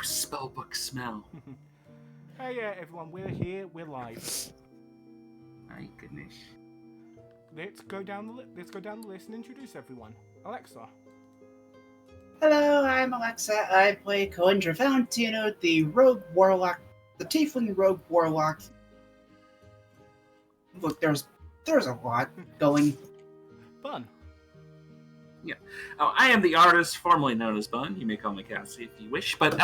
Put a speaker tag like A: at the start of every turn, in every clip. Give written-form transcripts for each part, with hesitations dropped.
A: spellbook smell.
B: Hey, everyone, we're here. We're live.
A: My goodness.
B: Let's go down the list and introduce everyone. Alexa.
C: Hello, I'm Alexa. I play Coindra Valentino, the rogue warlock, the tiefling rogue warlock. Look, there's a lot going.
B: Fun.
A: Yeah. Oh, I am the artist formerly known as Bun. You may call me Cassie if you wish. But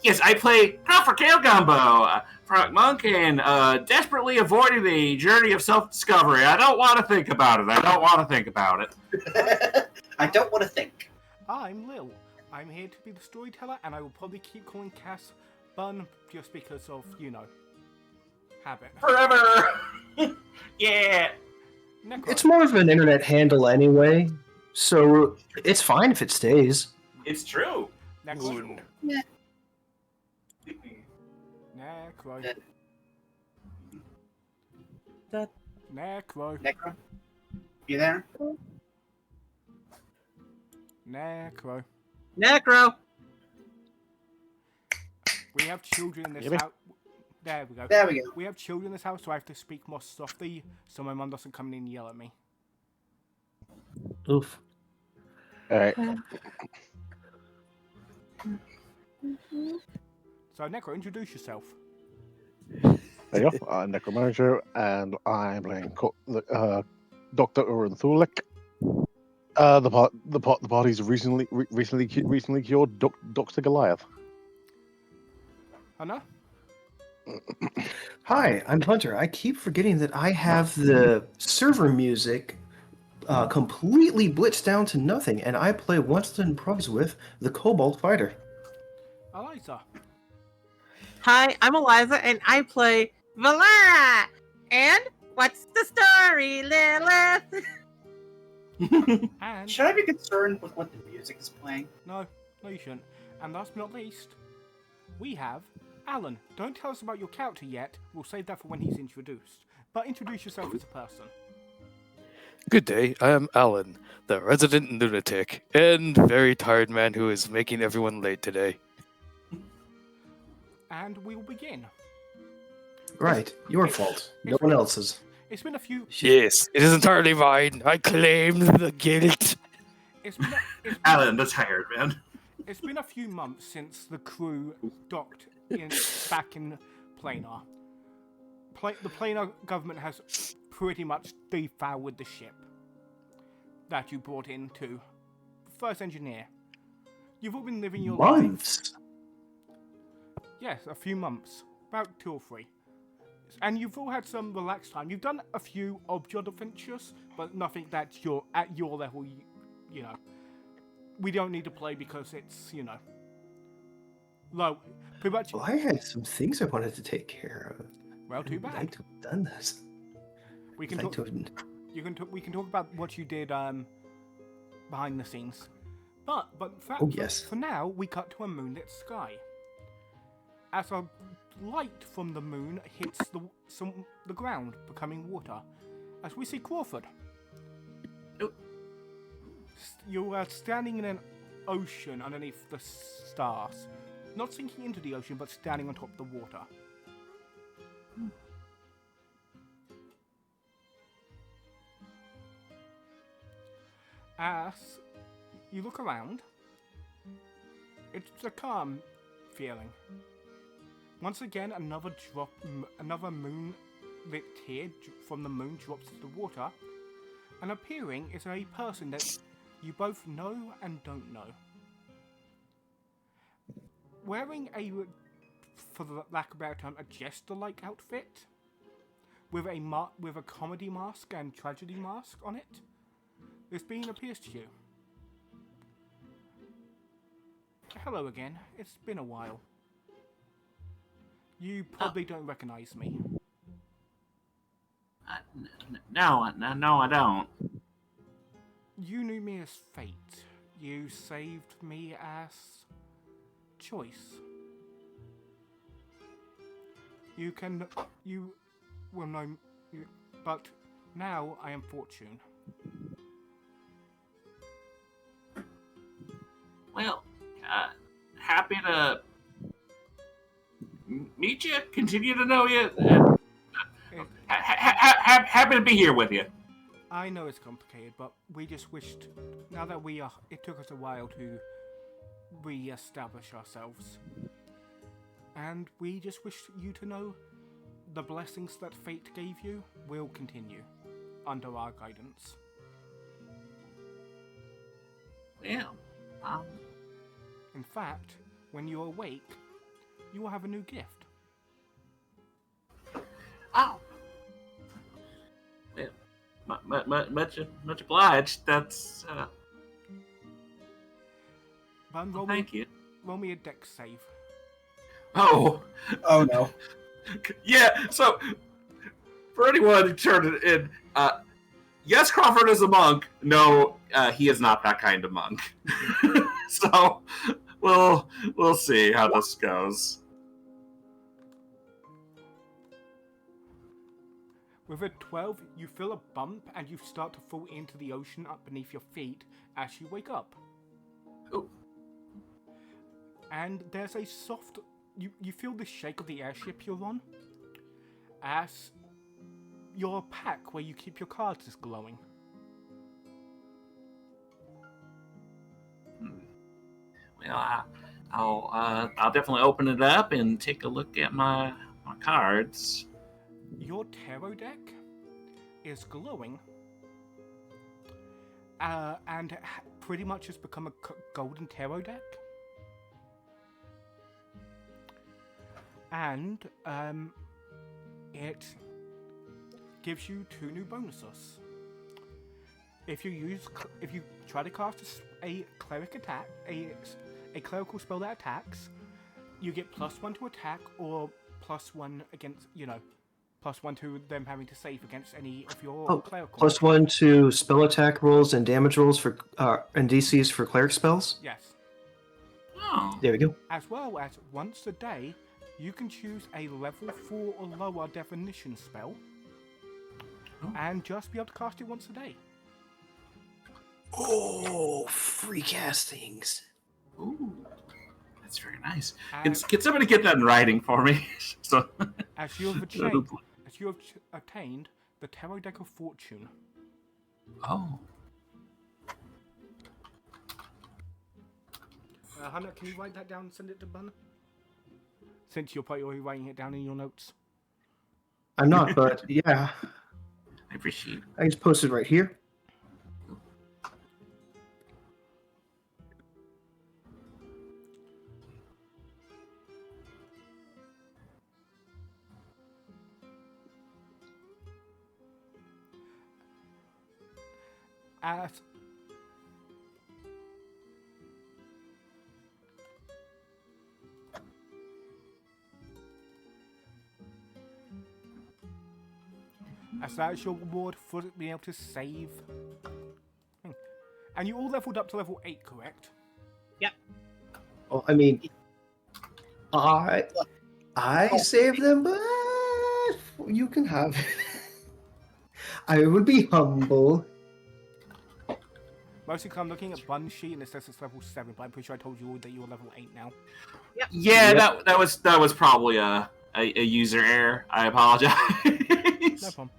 A: yes, I play Crawford Kale Gumbo, Frog Monk, and desperately avoiding the journey of self-discovery. I don't want to think about it. I don't want to think.
B: I'm Lil. I'm here to be the storyteller, and I will probably keep calling Cass Bun just because of, habit.
A: Forever! Yeah!
B: Necro.
D: It's more of an internet handle anyway, so it's fine if it stays.
A: It's true.
B: Necro.
C: Yeah.
B: Necro.
C: That-
B: Necro.
C: Necro? You there?
B: Necro.
E: Necro!
B: We have children in this
F: Hear me?
B: house. There we go.
C: There we go.
B: We have children in this house, so I have to speak more softly so my mum doesn't come in and yell at me.
D: Oof.
F: Alright.
B: So, Necro, introduce yourself.
F: There you go. I'm Necromanager, and I'm playing Dr. Urin Thulik. The party's recently cured Dr. Goliath.
B: Hannah?
D: Hi, I'm Hunter. I keep forgetting that I have the server music completely blitzed down to nothing, and I play Winston Price with the Cobalt Fighter.
B: Eliza.
E: Hi, I'm Eliza, and I play Valara! And what's the story, Lilith?
B: And...
C: Should I be concerned with what the music is playing?
B: No, you shouldn't. And last but not least, we have Alan. Don't tell us about your character yet. We'll save that for when he's introduced. But introduce yourself as a person.
G: Good day, I am Alan, the resident lunatic, and very tired man who is making everyone late today.
B: And we will begin.
D: Right, your fault. No one else's.
B: It's been a few...
G: Yes, it is entirely mine. I claim the guilt.
A: Alan, the tired man.
B: It's been a few months since the crew docked back in Planar. The Planar government has pretty much defoured the ship that you brought in to first engineer. You've all been living your
D: Months?
B: lives. Yes, a few months. About 2 or 3. And you've all had some relaxed time. You've done a few odd adventures, but nothing that you're at your level, you know. We don't need to play because it's, low. Pretty much.
D: Well, I had some things I wanted to take care of.
B: Well, too bad.
D: I'd like to have done this.
B: We can talk. We can talk about what you did behind the scenes. But
D: yes.
B: For now, we cut to a moonlit sky. As a light from the moon hits the ground, becoming water, as we see Crawford. You are standing in an ocean underneath the stars. Not sinking into the ocean, but standing on top of the water. As you look around, it's a calm feeling. Once again, another moonlit tear from the moon drops into the water, and appearing is a person that you both know and don't know. Wearing for the lack of a better term, a jester-like outfit, with a comedy mask and tragedy mask on it, this being appears to you. Hello again. It's been a while. You probably don't recognize me.
A: No, I don't.
B: You knew me as Fate. You saved me as Choice. You will know, but now I am Fortune.
A: Well, happy to meet you, continue to know you.
B: It,
A: Happy to be here with you.
B: I know it's complicated, but we just wished. Now that we are, it took us a while to re-establish ourselves, and we just wish you to know the blessings that fate gave you will continue under our guidance.
A: Well,
B: In fact, when you awake, you will have a new gift.
A: oh. Well, much obliged. That's,
B: But
A: thank you.
B: roll me a dex save.
A: Oh.
C: Oh no.
A: Yeah, so, for anyone who turned it in, yes, Crawford is a monk. No, he is not that kind of monk. So, we'll see how this goes.
B: With a 12, you feel a bump and you start to fall into the ocean up beneath your feet as you wake up.
A: Ooh.
B: And there's a soft... You feel the shake of the airship you're on as your pack where you keep your cards is glowing.
A: Well, I'll definitely open it up and take a look at my cards.
B: Your tarot deck is glowing and pretty much has become a golden tarot deck. And it gives you 2 new bonuses. If you try to cast a cleric attack, a clerical spell that attacks, you get +1 to attack or +1 against, +1 to them having to save against any of your clerical.
D: +1 to spell attack rolls and damage rolls for and DCs for cleric spells.
B: Yes.
A: Oh.
D: There we go.
B: As well as once a day, you can choose a level 4 or lower definition spell and just be able to cast it once a day.
D: Oh, free castings.
A: Ooh, that's very nice. Can somebody get that in writing for me? So,
B: as you have obtained the Tarot Deck of Fortune.
A: oh.
B: Hannah, can you write that down and send it to Bun? Since you're probably writing it down in your notes.
D: I'm not, but yeah.
A: I appreciate it.
D: I just posted right here.
B: As that is your reward for being able to save. And you all leveled up to level 8, correct?
C: Yep.
D: Well, I mean, I saved them, but you can have it. I would be humble.
B: Mostly because I'm looking at Bun's sheet and it says it's level 7, but I'm pretty sure I told you all that you're level 8 now.
C: Yep.
A: Yeah,
D: Yep.
A: that was probably a user error. I apologize.
B: No problem.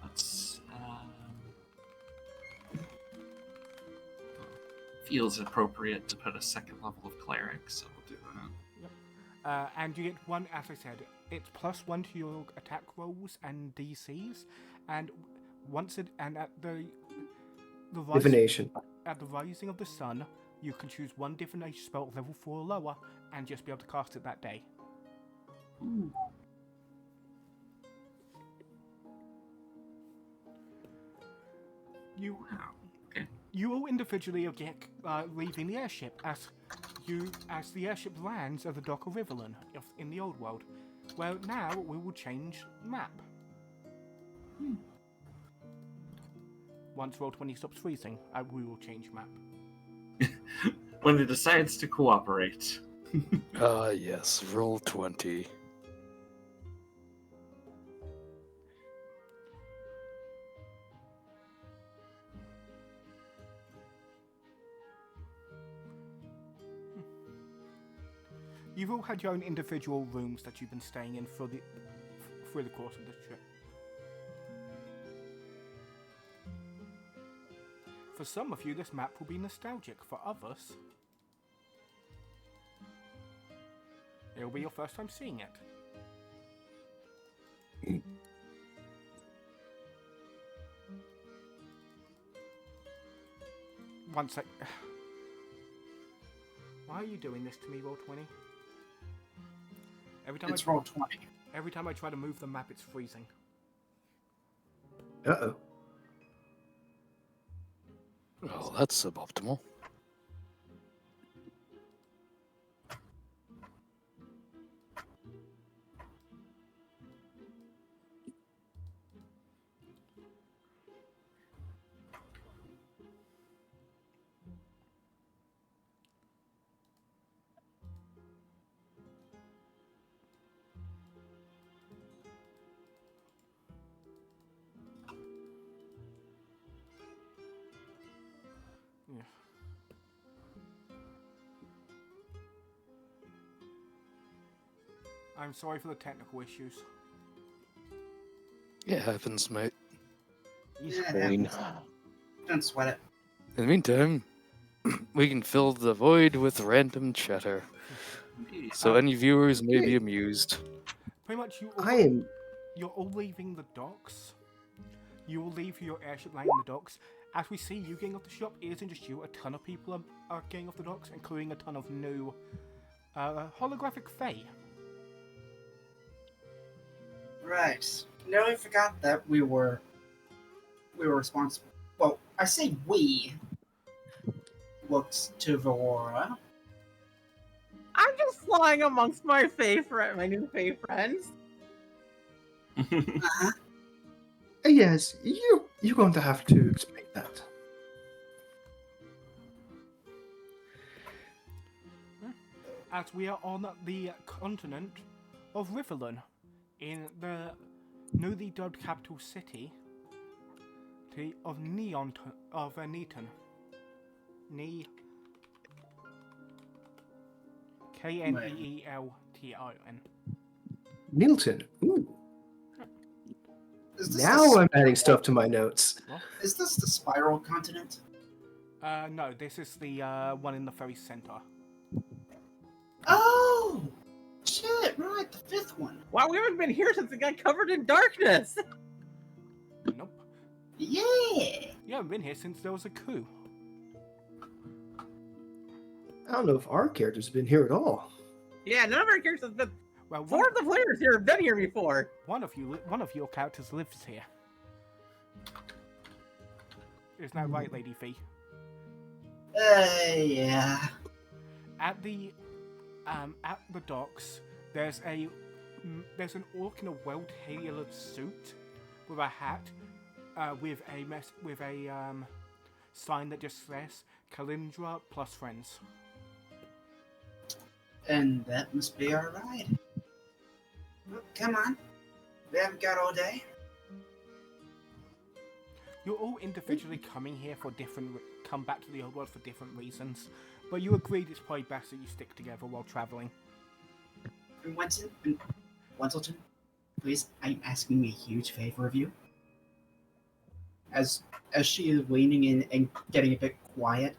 A: Let's, feels appropriate to put a second level of cleric, so we'll do that.
B: And you get 1, as I said, it's +1 to your attack rolls and DCs, and at the
D: Divination.
B: At the rising of the sun, you can choose 1 divination spell level 4 or lower, and just be able to cast it that day.
A: Ooh. Wow. Okay.
B: You all individually get leaving the airship as the airship lands at the dock of Riverland in the old world. Well, now we will change map. Once Roll20 stops freezing, we will change map.
A: When it decides to cooperate.
G: Yes, roll 20.
B: You've all had your own individual rooms that you've been staying in through the course of this trip. For some of you, this map will be nostalgic. For others, it'll be your first time seeing it. One sec. Why are you doing this to me, Roll20?
C: It's Roll20.
B: Every time I try to move the map, it's freezing.
D: Uh-oh.
G: Oh, that's suboptimal.
B: Yeah. I'm sorry for the technical issues.
G: It happens, mate.
F: He's
C: Yeah,
F: fine.
C: Don't sweat it.
G: In the meantime, we can fill the void with random chatter.
A: Indeed.
G: So any viewers may be amused.
B: Pretty much, you're all leaving the docks. You will leave your airship lying in the docks. As we see you getting off the shop, it isn't just you. A ton of people are getting off the docks, including a ton of new holographic Fae.
C: Right. No, I forgot that we were responsible. Well, I say we looked to Valora.
E: I'm just flying amongst my new Fae friends.
C: Uh-huh.
D: Yes, you're going to have to explain that.
B: As we are on the continent of Riverland, in the newly dubbed capital city of Neaton. Kneelton.
D: Nilton. Ooh.
C: Is this
D: Now
C: the
D: I'm adding stuff to my notes.
C: Is this the spiral continent?
B: No, this is the one in the very center.
C: Oh! Shit, right, the fifth one.
E: Wow, we haven't been here since it got covered in darkness.
B: Nope.
C: Yeah!
B: You haven't been here since there was a coup.
D: I don't know if our characters have been here at all.
E: Yeah, none of our characters have been.
B: Well,
E: Four of the players here have been here before.
B: one of your characters lives here. Isn't that right, Lady Fee?
C: Yeah.
B: At the docks, there's an orc in a well-tailored suit with a hat, with a sign that just says Kalindra plus friends.
C: And that must be our ride. Well, come on. We haven't got all day.
B: You're all individually coming here for come back to the old world for different reasons, but you agreed it's probably best that you stick together while traveling.
C: And Wenzelton, please, I'm asking a huge favor of you. As she is leaning in and getting a bit quiet,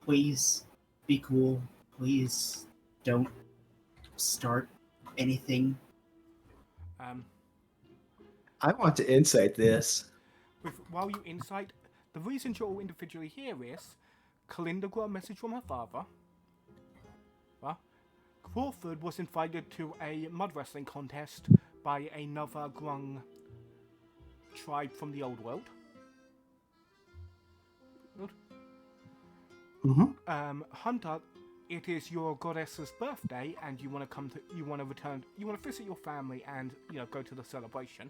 C: please be cool. Please don't start anything.
D: I want to insight this.
B: While you insight, the reason you're all individually here is Kalinda got a message from her father. Crawford was invited to a mud wrestling contest by another Grung tribe from the old world.
D: Mm-hmm.
B: Hunter, it is your goddess's birthday, and you want to visit your family and go to the celebration.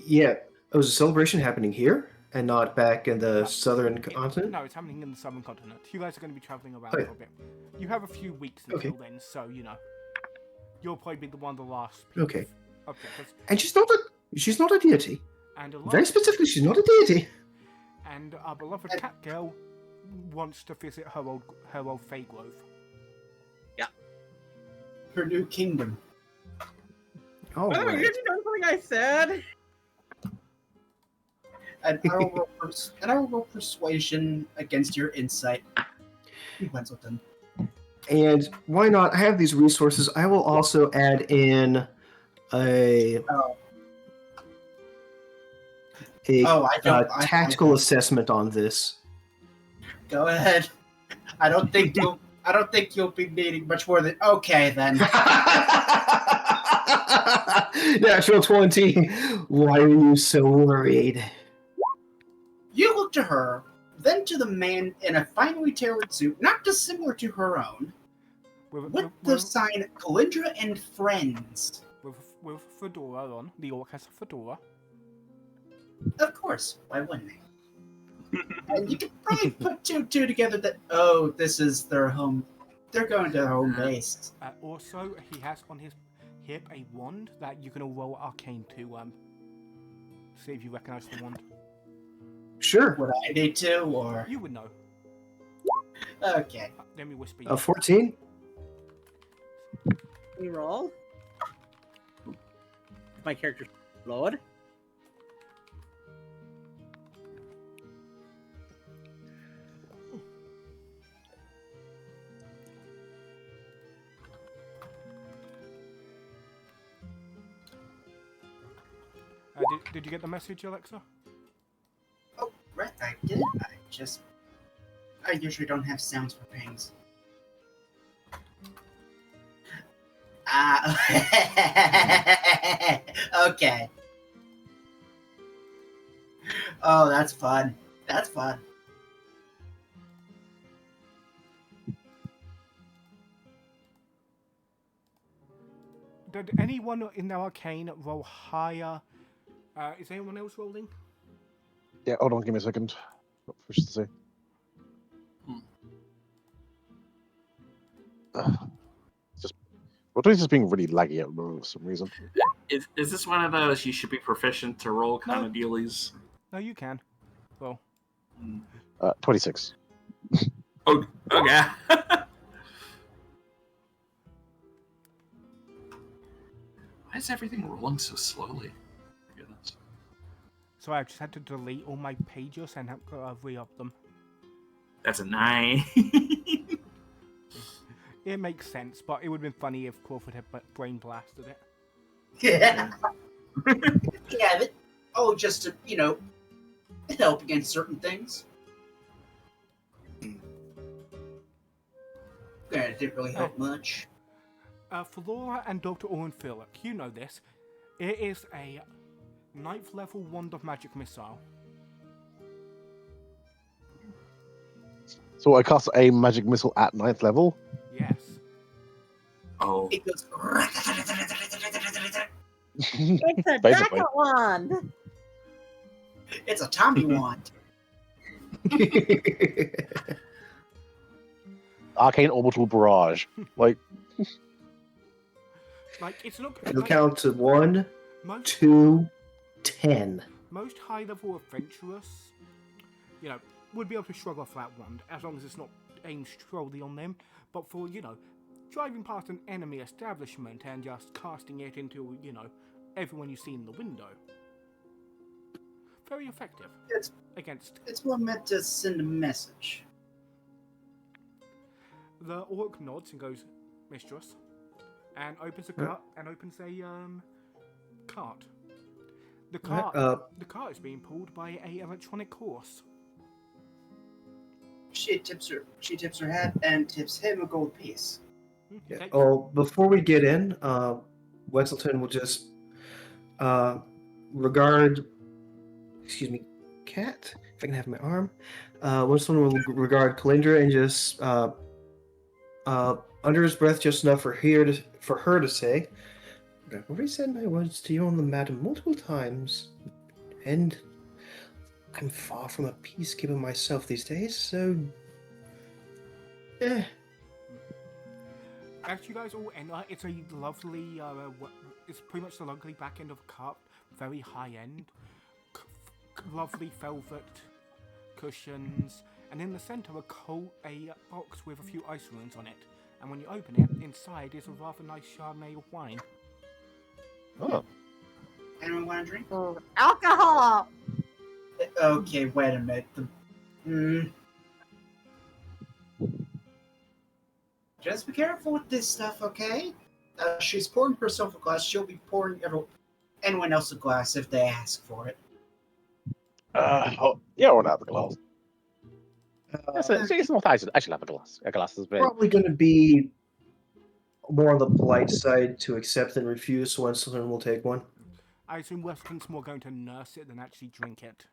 D: Yeah, it was a celebration happening here and not back in the southern continent?
B: No, it's happening in the southern continent. You guys are going to be traveling around for a bit. You have a few weeks until then, so you'll probably be one of the last people.
D: Okay.
B: Objectives.
D: And she's not a deity.
B: And
D: Very specifically, she's not a deity.
B: And our beloved cat girl wants to visit her old Fey Grove.
C: her new kingdom.
D: All
E: Oh,
D: right.
E: did you know something I said?
C: And I will roll persuasion against your insight, Wenzelton.
D: And why not? I have these resources. I will also add in a
C: Oh,
D: a
C: I don't.
D: tactical assessment on this.
C: Go ahead. I don't think you'll be needing much more than. Okay, then.
D: Natural 20. Why are you so worried?
C: You look to her, then to the man in a finely tailored suit, not dissimilar to her own, with the sign Kalindra and Friends.
B: With a fedora on. The orc has a fedora.
C: Of course, why wouldn't they? And you can probably put two together that, this is their home. They're going to their home base.
B: Also, he has on his hip a wand that you can all roll arcane to see if you recognize the wand.
D: Sure.
C: Would I need to, or?
B: You would know.
C: Okay.
B: Let me whisper you.
D: A 14?
E: You roll. My character's load.
B: Did you get the message, Alexa?
C: Oh, right, I did. I usually don't have sounds for pings. Okay. Oh, that's fun. That's fun.
B: Did anyone in the arcane roll higher? Is anyone else rolling?
F: Yeah, hold on, give me a second. Got fish to say. Just, what is just being really laggy at the moment for some reason?
A: Is this one of those you should be proficient to roll kind of dealies?
B: No, you can. Well,
F: 26.
A: Oh, okay. Why is everything rolling so slowly? Goodness.
B: so I just had to delete all my pages and re-up them.
A: That's a 9.
B: It makes sense, but it would have been funny if Crawford had brain blasted it.
C: Yeah. Yeah, just to, help against certain things. Yeah, it didn't really help much.
B: For Laura and Dr. Oren Philip, you know this. It is a 9th level wand of magic missile.
F: So I cast a magic missile at 9th level.
B: Yes.
A: Oh.
C: It goes.
E: It's a
F: Basically.
E: jacket wand.
C: It's a Tommy wand.
F: Arcane orbital barrage. Like,
B: It's not.
D: It'll count to 1,
B: Most
D: 2, 10.
B: most high-level adventurers, would be able to shrug off that wand as long as it's not aimed solely on them. But for driving past an enemy establishment and just casting it into everyone you see in the window, very effective.
C: It's more meant to send a message.
B: The orc nods and goes, "Mistress," and opens a cart. Cart. The cart is being pulled by a electronic horse.
C: She tips her hat and tips him a gold piece.
B: Okay.
D: Oh, before we get in, Wetzelton will just regard. Excuse me, cat. If I can have my arm. Wetzelton will regard Kalindra and just under his breath, just enough for her to say, "I've already said my words to you on the matter multiple times, and I'm far from a peacekeeper myself these days, so
B: As you guys all enter, it's a lovely, it's pretty much the lovely back end of a cart, very high end, lovely velvet cushions, and in the center a box with a few ice runes on it. And when you open it, inside is a rather nice Chardonnay of wine.
F: Oh.
C: Anyone want a drink?
E: Alcohol!
C: Okay, wait a minute. Just be careful with this stuff, okay? She's pouring herself a glass. She'll be pouring anyone else a glass if they ask for it.
F: Yeah, I want to have a glass.
D: Uh,
F: It's not. I should have a glass. A glass is very.
D: probably going to be more on the polite side to accept than refuse, so Winston will take one.
B: I assume Weston's more going to nurse it than actually drink it.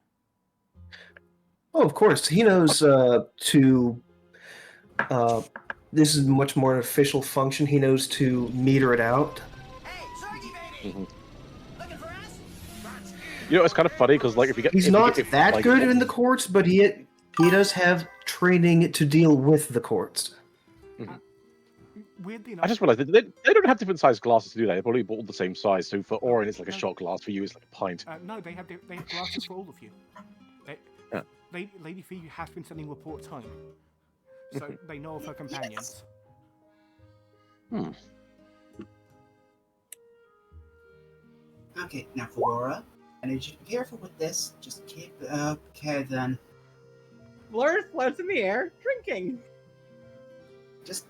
D: Oh, of course. He knows this is much more an official function. He knows to meter it out.
H: Hey, Zorgy baby!
F: Mhm.
H: Looking for us?
F: You know, it's kind of funny because, like, if you get.
D: He's
F: if you
D: not
F: get- if,
D: that
F: like,
D: good in the courts, but he does have training to deal with the courts.
B: Weirdly enough,
F: I just realized they don't have different sized glasses to do that. They probably bought the same size. So for Orin, it's like a shot glass. For you, it's like a pint.
B: no, they have glasses for all of you.
F: Yeah.
B: Lady Phoebe has been sending reports home, so they know of her companions.
C: Okay, now for Laura, I need you to be careful with this. Just keep. Okay, then.
E: Blur floats in the air, drinking.
C: Just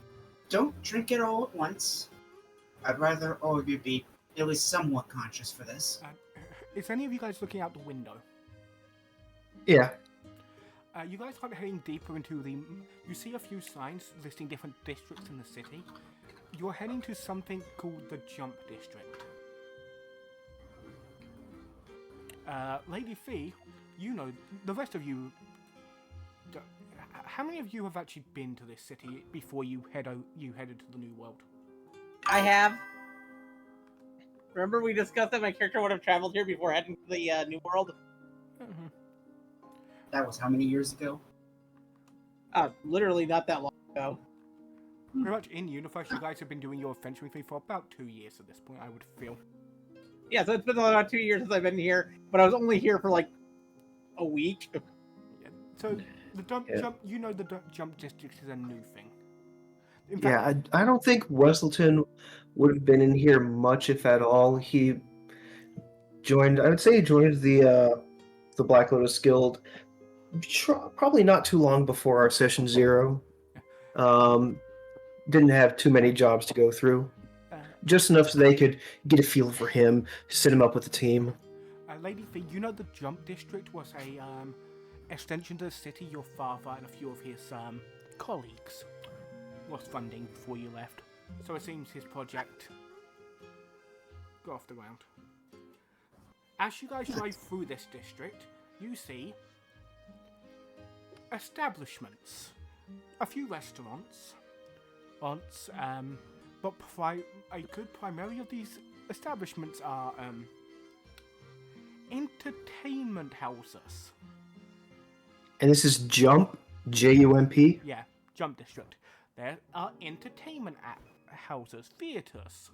C: don't drink it all at once. I'd rather all of you be at least somewhat conscious for this.
B: Is any of you guys looking out the window?
D: Yeah.
B: You guys are heading deeper into the... You see a few signs listing different districts in the city. You're heading to something called the Jump District. Lady Fee, you know, the rest of you... How many of you have actually been to this city before you headed to the New World?
E: I have. Remember we discussed that my character would have traveled here before heading to the New World?
B: Mm-hmm.
C: That was how many years ago?
E: Literally not that long ago.
B: Pretty much in universe, you guys have been doing your adventuring thing for about 2 years at this point, I would feel.
E: Yeah, so it's been about 2 years since I've been here, but I was only here for like a week.
B: Yeah. So the jump, you know, the Jump District is a new thing. In
D: Yeah,
B: fact,
D: I don't think Wesselton would have been in here much, if at all. He joined, I would say he joined the Black Lotus Guild probably not too long before our session 0. Didn't have too many jobs to go through. Just enough so they could get a feel for him, set him up with the team.
B: Lady Fee, you know the Jump District was a extension to the city your father and a few of his colleagues was funding before you left. So it seems his project got off the ground. As you guys drive through this district, you see establishments, a few restaurants, but a good primary of these establishments are entertainment houses.
D: And this is Jump, J-U-M-P?
B: Yeah, Jump District. There are entertainment houses, theatres,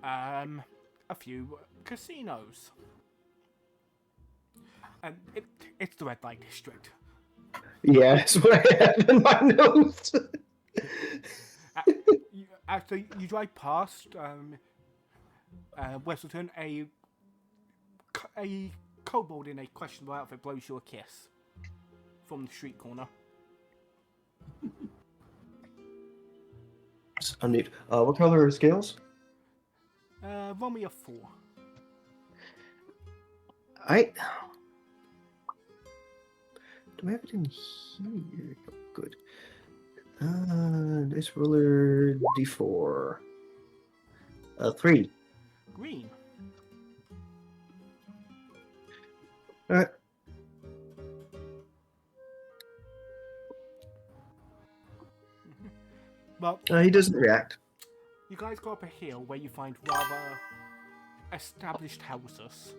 B: a few casinos. And it's the red light district.
D: Yeah, that's what I have in my notes.
B: After you drive past Westleton, a kobold in a questionable outfit blows you a kiss from the street corner.
D: Unmute. What color are the scales?
B: Roll me a 4.
D: Do I have it in here? Oh, good. Dice roller D4. 3.
B: Green.
D: Alright.
B: Well,
D: He doesn't react.
B: you guys go up a hill where you find rather established houses.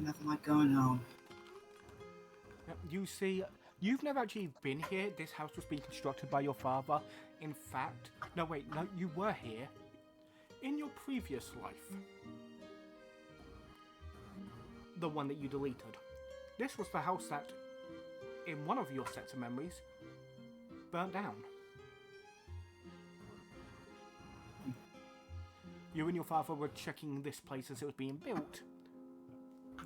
C: Nothing like going home.
B: You see, you've never actually been here. This house was being constructed by your father. In fact, no, you were here in your previous life. The one that you deleted. This was the house that, in one of your sets of memories, burnt down. You and your father were checking this place as it was being built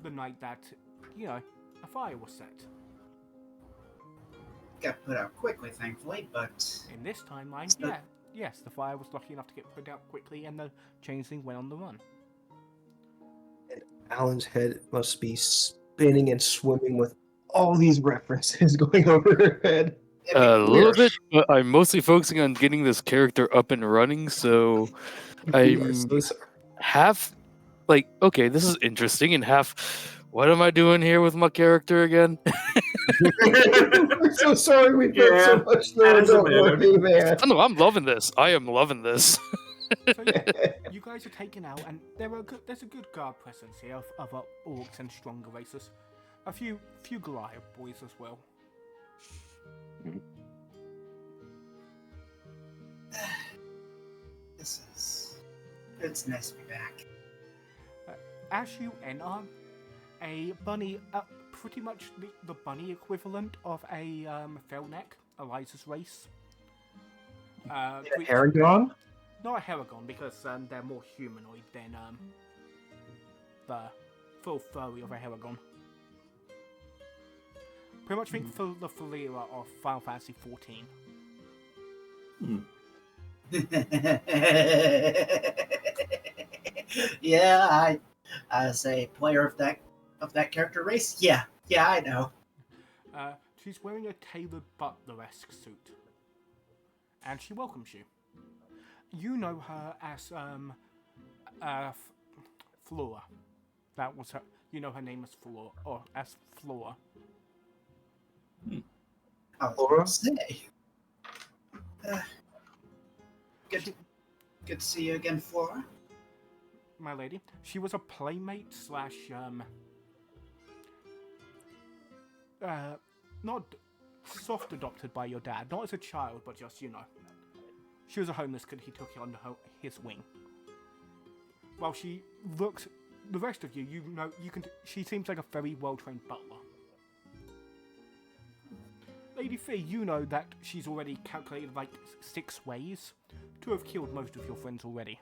B: the night that, a fire was set.
C: Got put out quickly, thankfully, but
B: In this timeline,
C: So-
B: yes, the fire was lucky enough to get put out quickly and the changeling went on the run.
D: Alan's head must be spinning and swimming with all these references going over her head.
G: A little
C: weird.
G: bit, but I'm mostly focusing on getting this character up and running, so
D: We are
G: I'm
D: so sorry.
G: half like, okay, this is interesting, and half, what am I doing here with my character again?
D: We're so sorry we put so
A: Yeah,
D: much
A: that
D: there.
A: doesn't
D: Don't
A: matter.
D: worry, man.
G: Oh, no, I'm loving this. I am loving this.
B: So yeah, you guys are taken out, and there's a good guard presence here of other orcs and stronger races. A few Goliath boys as well.
C: It's nice to be back.
B: As you enter, a bunny, pretty much the bunny equivalent of a Felneck, Eliza's race. Which-
D: Paragon?
B: Not a Heragon, because they're more humanoid than the full furry of a Heragon. Pretty much think for the Falira of Final Fantasy 14.
C: Yeah, as a player of that character race, yeah, I know.
B: She's wearing a tailored butler-esque suit, and she welcomes you. You know her as Flora. That was her. You know her name as Flora, or as Flora.
C: I was
D: Laura?
C: gonna say. Good to see you again, Flora.
B: My lady. She was a playmate slash not soft adopted by your dad, not as a child, but just she was a homeless kid. He took you under his wing. While she looks, the rest of you can. She seems like a very well trained butler. Lady Fee, you know that she's already calculated like 6 ways to have killed most of your friends already.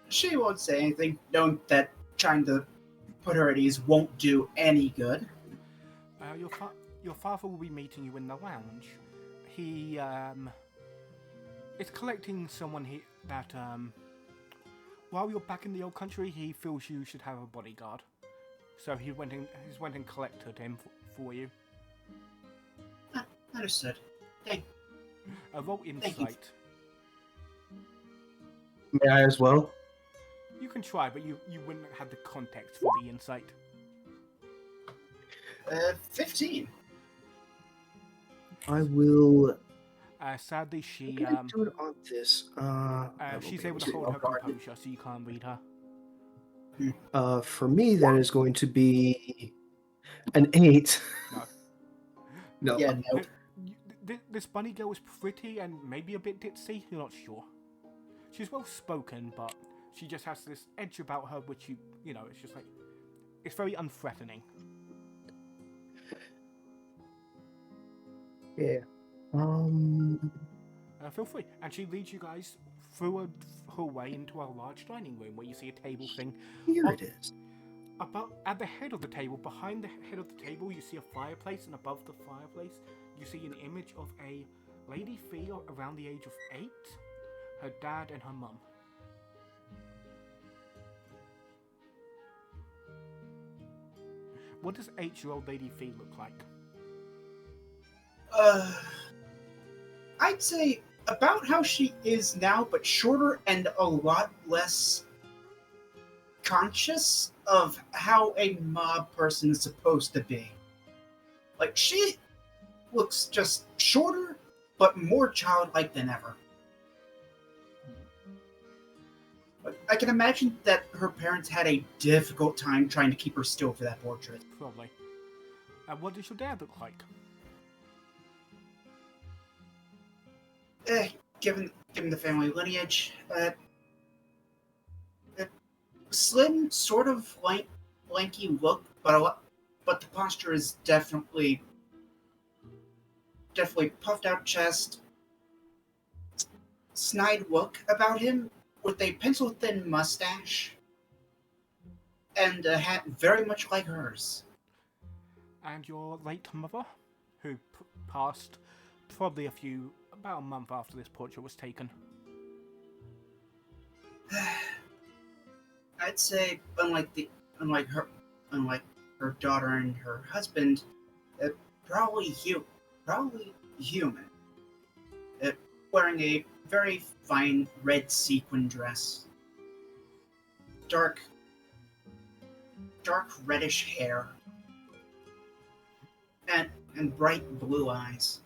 C: She won't say anything, knowing that trying to put her at ease won't do any good.
B: Your father will be meeting you in the lounge. He is collecting someone that while you're back in the old country, he feels you should have a bodyguard. So he went and collected him for you.
C: Understood.
B: Roll
C: you.
B: insight.
D: May I as well?
B: You can try, but you wouldn't have the context for the insight.
C: 15.
D: I will.
B: Sadly, she
D: I'm gonna do it on this. I won't
B: she's
D: be
B: able to
D: to
B: hold her
D: guard it.
B: composure, so you can't read her.
D: For me, that is going to be an 8. No.
C: Yeah, no.
B: This bunny girl is pretty and maybe a bit ditzy. You're not sure. She's well spoken, but she just has this edge about her, which it's just like it's very unthreatening.
D: Yeah.
B: Feel free, and she leads you guys through a hallway into a large dining room where you see a table thing.
D: Here it is.
B: At the head of the table, behind the head of the table, you see a fireplace, and above the fireplace, you see an image of a lady Fee around the age of 8, her dad and her mum. What does 8-year-old Lady Fee look like?
C: I'd say about how she is now, but shorter and a lot less conscious of how a mob person is supposed to be. Like, she looks just shorter, but more childlike than ever. But I can imagine that her parents had a difficult time trying to keep her still for that portrait.
B: Probably. What does your dad look like?
C: Given the family lineage, slim, sort of lanky look, but the posture is definitely puffed out chest, snide look about him, with a pencil thin mustache, and a hat very much like hers.
B: And your late mother, who passed probably about a month after this portrait was taken.
C: I'd say, unlike her daughter and her husband, probably human. Wearing a very fine red sequin dress, dark reddish hair, and bright blue eyes.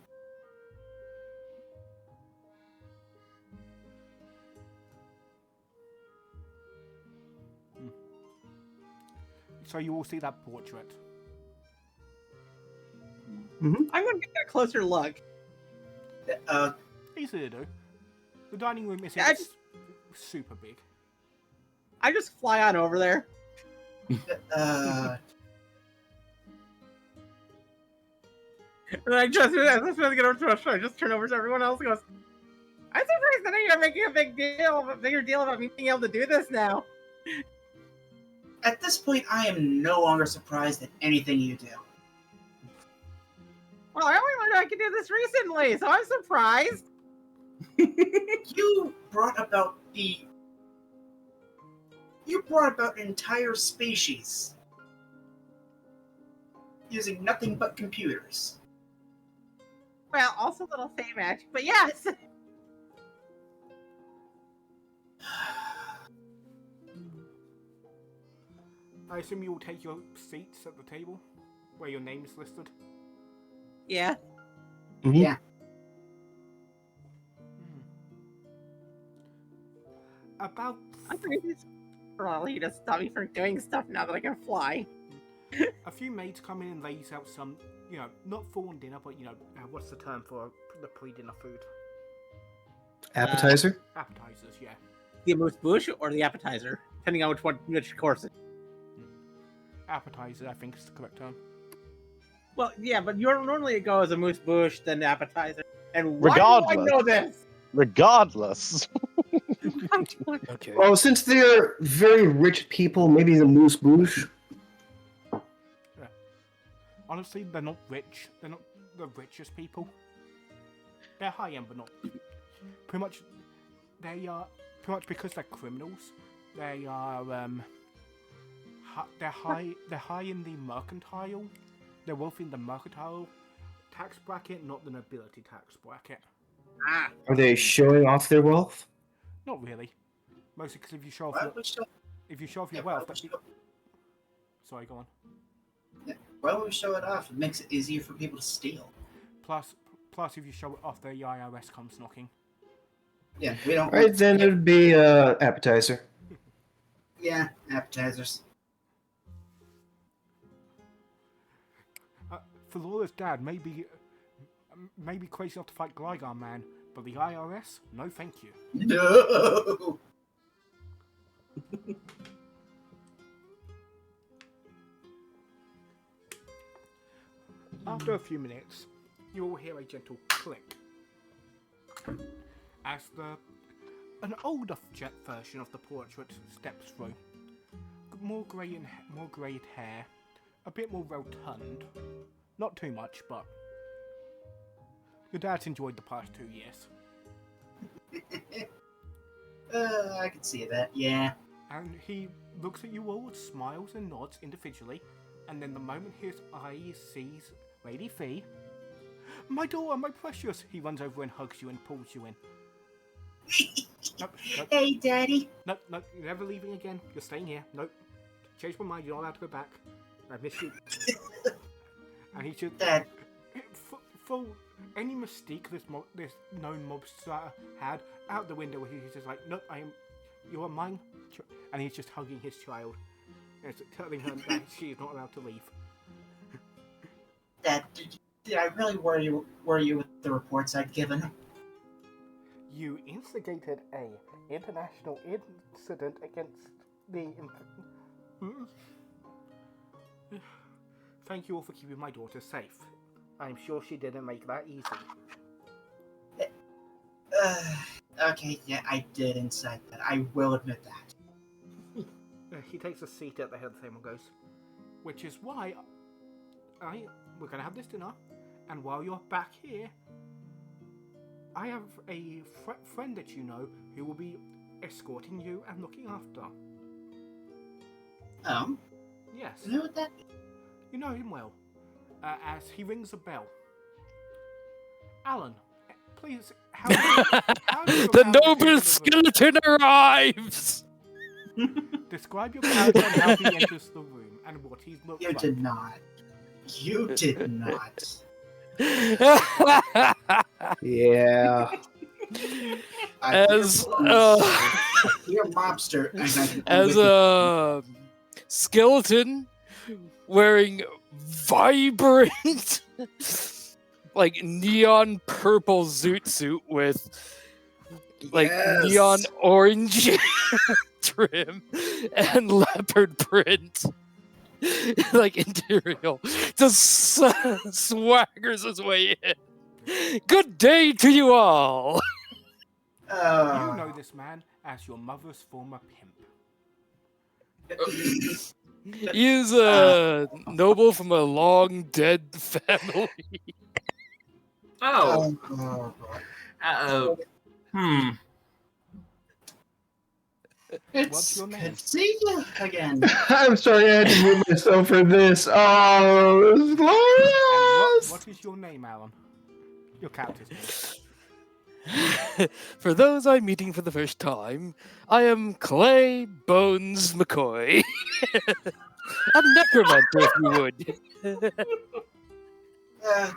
B: So you all see that portrait.
E: I'm gonna get a closer look.
B: Easy to do. The dining room isn't
E: Yeah,
B: super big.
E: I just fly on over there. And I just get over to I just turn over to everyone else and goes, I'm surprised that you're making a bigger deal about me being able to do this now.
C: At this point, I am no longer surprised at anything you do.
E: Well, I only learned I could do this recently, so I'm surprised.
C: You brought about an entire species using nothing but computers.
E: Well, also a little same match, but yes.
B: I assume you will take your seats at the table where your name is listed.
E: Yeah.
C: Yeah.
B: About
E: I'm pretty probably to stop me from doing stuff now that I can fly.
B: a few maids come in and lays out some, not full on dinner, but what's the term for the pre-dinner food?
D: Appetizer?
B: Appetizers, yeah.
E: The amuse-bouche or the appetizer, depending on which course.
B: Appetizer, I think is the correct term.
E: Well, yeah, but normally it goes amuse-bouche, then appetizer. And why do I know this?
F: Regardless.
G: Okay.
D: Well, since they're very rich people, maybe the moose bouche.
B: Honestly, they're not rich. They're not the richest people. They're high end, but not pretty much. They are pretty much because they're criminals. They are they're high in the mercantile. They're wealthy in the mercantile tax bracket, not the nobility tax bracket.
E: Ah,
D: Are they showing off their wealth?
B: Not really. Mostly because if you show off your
C: Why
B: wealth,
C: would we show-
B: sorry, go on.
C: why would we show it off? It makes it easier for people to steal.
B: Plus, if you show it off, the IRS comes knocking.
C: Yeah, we don't.
D: Alright, then it would be appetizer.
C: Yeah, appetizers.
B: Felora's dad may be crazy enough to fight Gligar Man, but the IRS, no thank you.
C: No.
B: After a few minutes, you will hear a gentle click as an older version of the portrait steps through. More greyed hair, a bit more rotund. Not too much, but your dad's enjoyed the past 2 years.
C: I can see that. Yeah.
B: And he looks at you all, smiles and nods individually, and then the moment his eye sees Lady Fee, my daughter, my precious, he runs over and hugs you and pulls you in. Nope.
C: Hey, Daddy.
B: Nope, you're never leaving again. You're staying here. Nope. Change my mind, you're not allowed to go back. I miss you. And he should...
C: Dad.
B: For any mystique this known mobster had, out the window, he's just like, nope, you are mine. And he's just hugging his child. And telling her that she is not allowed to leave.
C: Dad, did I really worry you with the reports I'd given?
B: You instigated a international incident against Hmm? Thank you all for keeping my daughter safe. I'm sure she didn't make that easy.
C: Okay, yeah, I did incite that. I will admit that.
B: He takes a seat at the head of the table and goes, which is why we're going to have this dinner, and while you're back here, I have a friend that you know who will be escorting you and looking after. Yes.
C: You know what that?
B: You know him well. As he rings a bell. Alan, please, how do you
G: The
B: allow
G: noble
B: him to
G: skeleton arrives!
B: describe your character and how he enters the room and what he looks
C: You
B: like.
C: did not. You did not.
D: Yeah.
G: As
C: You're a mobster.
G: as a skeleton wearing vibrant like neon purple zoot suit with like neon orange trim and leopard print like interior just swaggers his way in. Good day to you all.
B: You know this man as your mother's former pimp.
G: He's a noble from a long dead family.
A: Oh.
C: It's
B: What's your name?
C: good to see you again.
D: I'm sorry I had to move myself for this. Oh, this is
B: And
D: glorious!
B: what is your name, Alan? Your character's name.
G: For those I'm meeting for the first time, I am Clay Bones McCoy. A necromancer, if you would.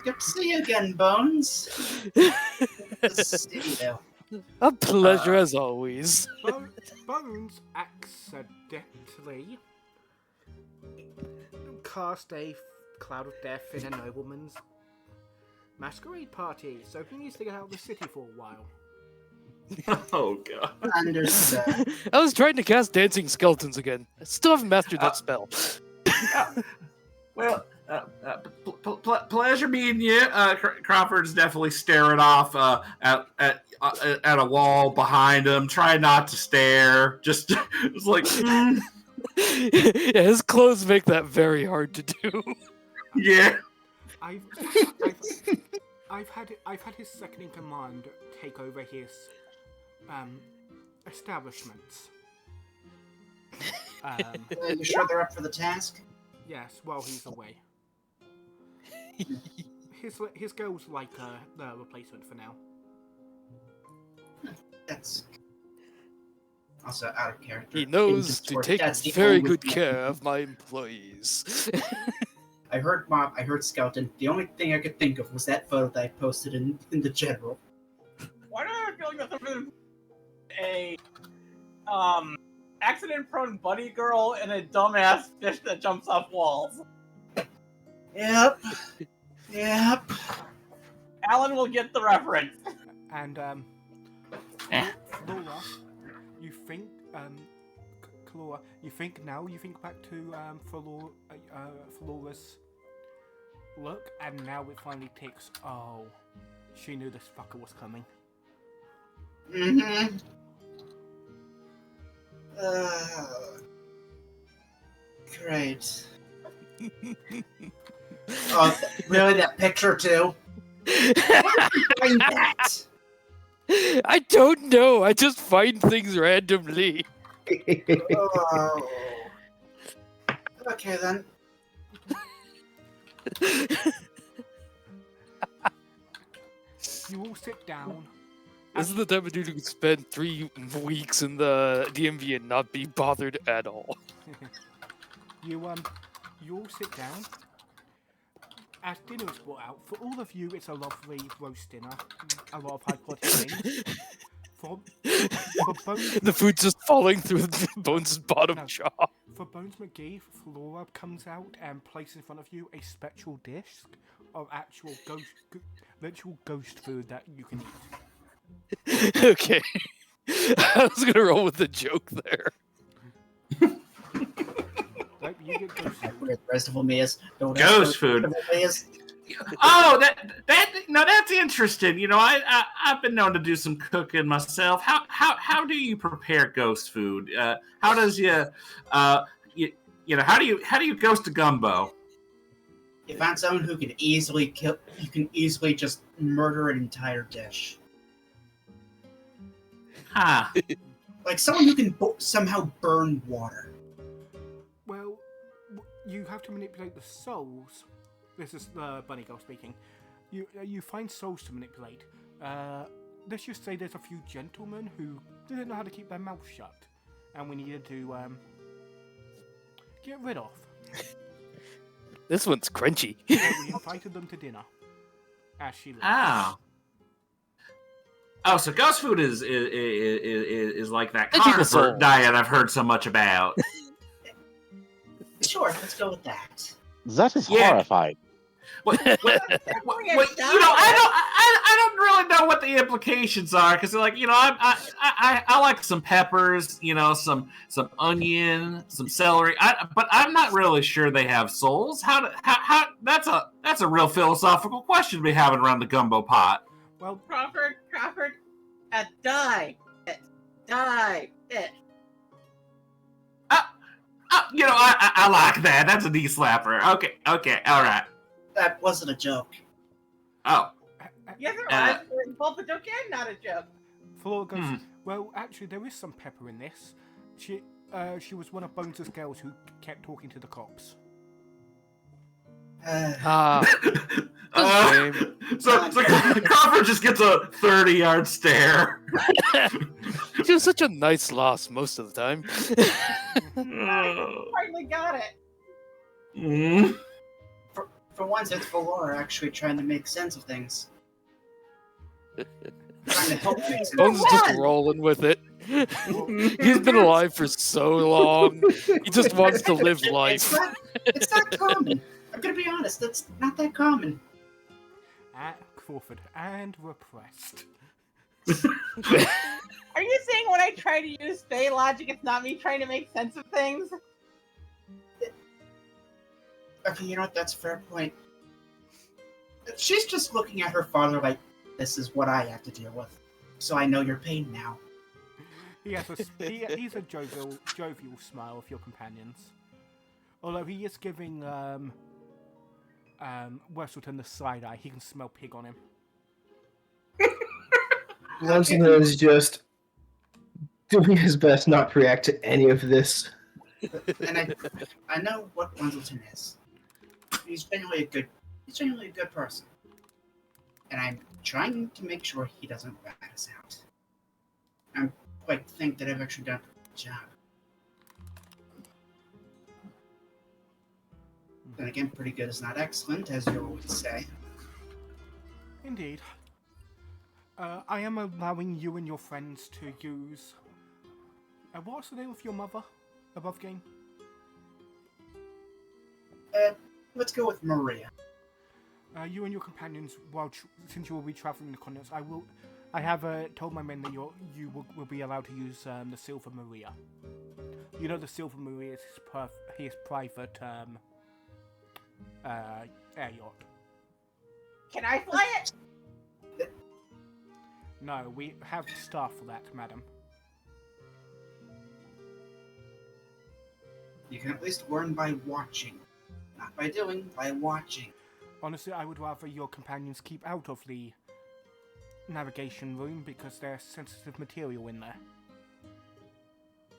C: Good to see you again, Bones. Good to see you.
G: A pleasure as always.
B: Bones accidentally cast a cloud of death in a nobleman's masquerade party, so he needs to get out of the city for a while.
A: Oh god.
C: Understood.
G: I was trying to cast dancing skeletons again. I still haven't mastered that spell.
A: Well, pleasure meeting you. Crawford's definitely staring off at a wall behind him, trying not to stare. Just it's like,
G: Yeah, his clothes make that very hard to do.
A: yeah.
B: I've had his second in command take over his establishments.
C: You sure they're up for the task?
B: Yes, while he's away. His girl's like the replacement for now.
C: That's also out of character.
G: He knows to take very good care of my employees.
C: I heard Skeleton. The only thing I could think of was that photo that I posted in the general.
E: Why do I have a feeling that's a accident-prone bunny girl and a dumbass fish that jumps off walls?
C: Yep.
E: Alan will get the reference.
B: And Laura, you think Kalora, you think back to Flora's look, and now it finally ticks. Oh, she knew this fucker was coming.
C: Mm-hmm. Great. Oh, really? That picture too? Where did you find that?
G: I don't know. I just find things randomly.
C: Oh. Okay then.
B: You all sit down.
G: This is the type of dude who could spend 3 weeks in the DMV and not be bothered at all.
B: You all sit down. As dinner is brought out, for all of you, it's a lovely roast dinner. A lot of high quality things. For Bones,
G: The food's just falling through Bones' bottom jaw.
B: for Bones McGee, Flora comes out and places in front of you a spectral disc of actual ghost food that you can eat.
G: Okay. I was gonna roll with the joke there.
B: You get ghost
C: That's
B: food.
C: where the rest of them is. Don't
A: Ghost
C: ask where
A: food.
C: the rest of them is.
A: Oh, that's interesting. I've been known to do some cooking myself. How do you prepare ghost food? How does how do you ghost a gumbo?
C: You find someone who can easily kill. You can easily just murder an entire dish.
A: Huh.
C: Like someone who can somehow burn water.
B: Well, you have to manipulate the souls. This is the bunny girl speaking. You find souls to manipulate. Let's just say there's a few gentlemen who didn't know how to keep their mouth shut, and we needed to get rid of.
G: This one's crunchy.
B: So we invited them to dinner. As she leaves.
A: Oh, so ghost food is like that
G: They keep
A: carnivore
G: us all.
A: diet I've heard so much about.
C: Sure, let's go with that.
F: That is
A: Yeah.
F: horrifying.
A: I don't really know what the implications are because, like, I like some peppers, some onion, some celery, but I'm not really sure they have souls. How that's a real philosophical question to be having around the gumbo pot.
B: Well,
E: Crawford, die. Die.
A: I like that. That's a knee slapper. Okay, all right.
C: That wasn't a joke.
A: Oh,
E: Yes, it was. Both a joke and not a joke.
B: Flora goes, well, actually, there is some pepper in this. She was one of Bones' girls who kept talking to the cops.
A: so Crawford just gets a 30-yard stare.
G: She was such a nice loss most of the time.
E: Finally got it.
A: Mm.
C: For once, it's Valor actually trying to make sense of things. Trying to help make sense.
G: Bones is just rolling with it. He's been alive for so long. He just wants to live life.
C: It's not common. I'm gonna be honest, that's not that common.
B: Crawford, and repressed.
E: Are you saying when I try to use Fey logic, it's not me trying to make sense of things?
C: Okay, you know what? That's a fair point. She's just looking at her father like, this is what I have to deal with. So I know your pain now.
B: He has he's a jovial smile of your companions. Although he is giving Westleton the side eye, he can smell pig on him.
D: Westleton is just doing his best not to react to any of this.
C: And I know what Wendleton is. He's genuinely a good person. And I'm trying to make sure he doesn't rat us out. I quite think that I've actually done a good job. Then again, pretty good is not excellent, as you always say.
B: Indeed. I am allowing you and your friends to use... what's the name of your mother above game?
C: Let's go with Maria.
B: You and your companions, since you will be traveling the continents, I have told my men that you will be allowed to use the Silver Maria. You know the Silver Maria is his private air yacht.
E: Can I fly it?
B: No, we have staff for that, madam.
C: You can at least learn by watching. Not by doing, by watching.
B: Honestly, I would rather your companions keep out of the navigation room because there's sensitive material in there.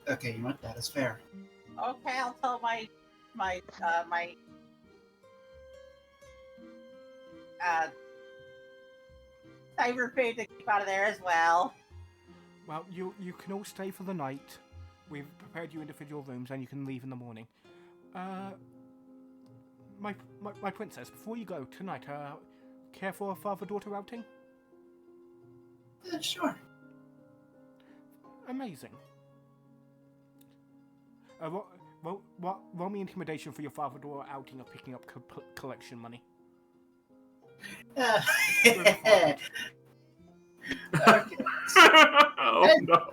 C: Okay, you know what? That is fair.
E: Okay, I'll tell my cyber pay to keep out of there as well.
B: Well, you can all stay for the night. We've prepared you individual rooms and you can leave in the morning. My princess, before you go tonight, care for a father-daughter outing?
C: Sure.
B: Amazing. Roll me intimidation for your father-daughter outing of picking up collection money.
C: Okay.
A: Oh no.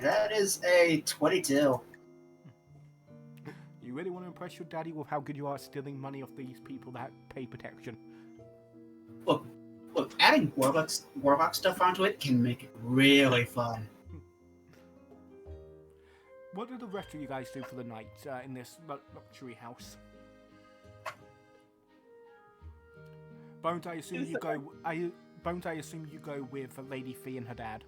C: That is a 22.
B: You really want to impress your daddy with how good you are at stealing money off these people that pay protection.
C: Look, adding Warlock stuff onto it can make it really fun.
B: What do the rest of you guys do for the night in this luxury house? Bones, I assume you go. Bones, I assume you go with Lady Fee and her dad.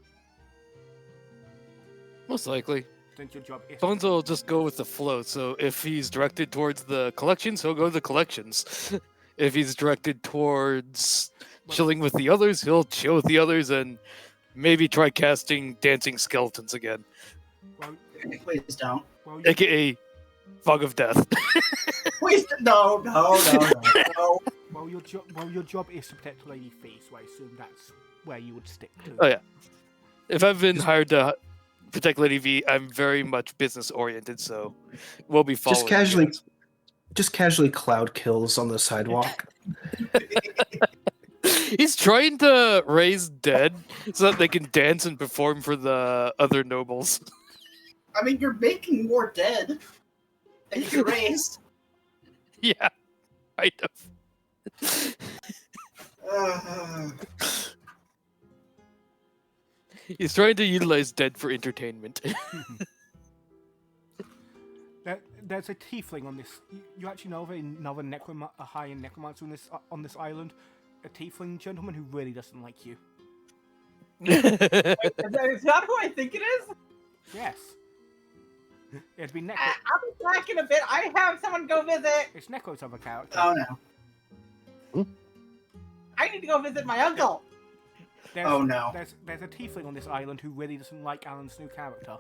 G: Most likely.
B: Since your job is.
G: Bones will just go with the flow. So if he's directed towards the collections, he'll go to the collections. If he's directed towards chilling with the others, he'll chill with the others and maybe try casting dancing skeletons again.
B: Well,
C: Please don't.
B: well,
G: AKA Fog of Death.
C: Please, no.
B: Well, your job is to protect Lady Fee, so I assume that's where you would stick to.
G: Oh yeah. If I've been hired to protect Lady V, I'm very much business oriented, so we'll be following.
D: Just casually cloud kills on the sidewalk.
G: He's trying to raise dead so that they can dance and perform for the other nobles.
C: I mean, you're making more dead than you can raise.
G: Yeah, kind of. He's trying to utilize dead for entertainment.
B: There's a tiefling on this. You actually know of another a high-end necromancer on this island. A tiefling gentleman who really doesn't like you.
E: Is that who I think it is?
B: Yes. It'd be Neko.
E: I'll be back in a bit. I have someone go visit.
B: It's Neko's other character.
C: Oh no.
E: I need to go visit my uncle.
C: Oh no.
B: There's a tiefling on this island who really doesn't like Alan's new character.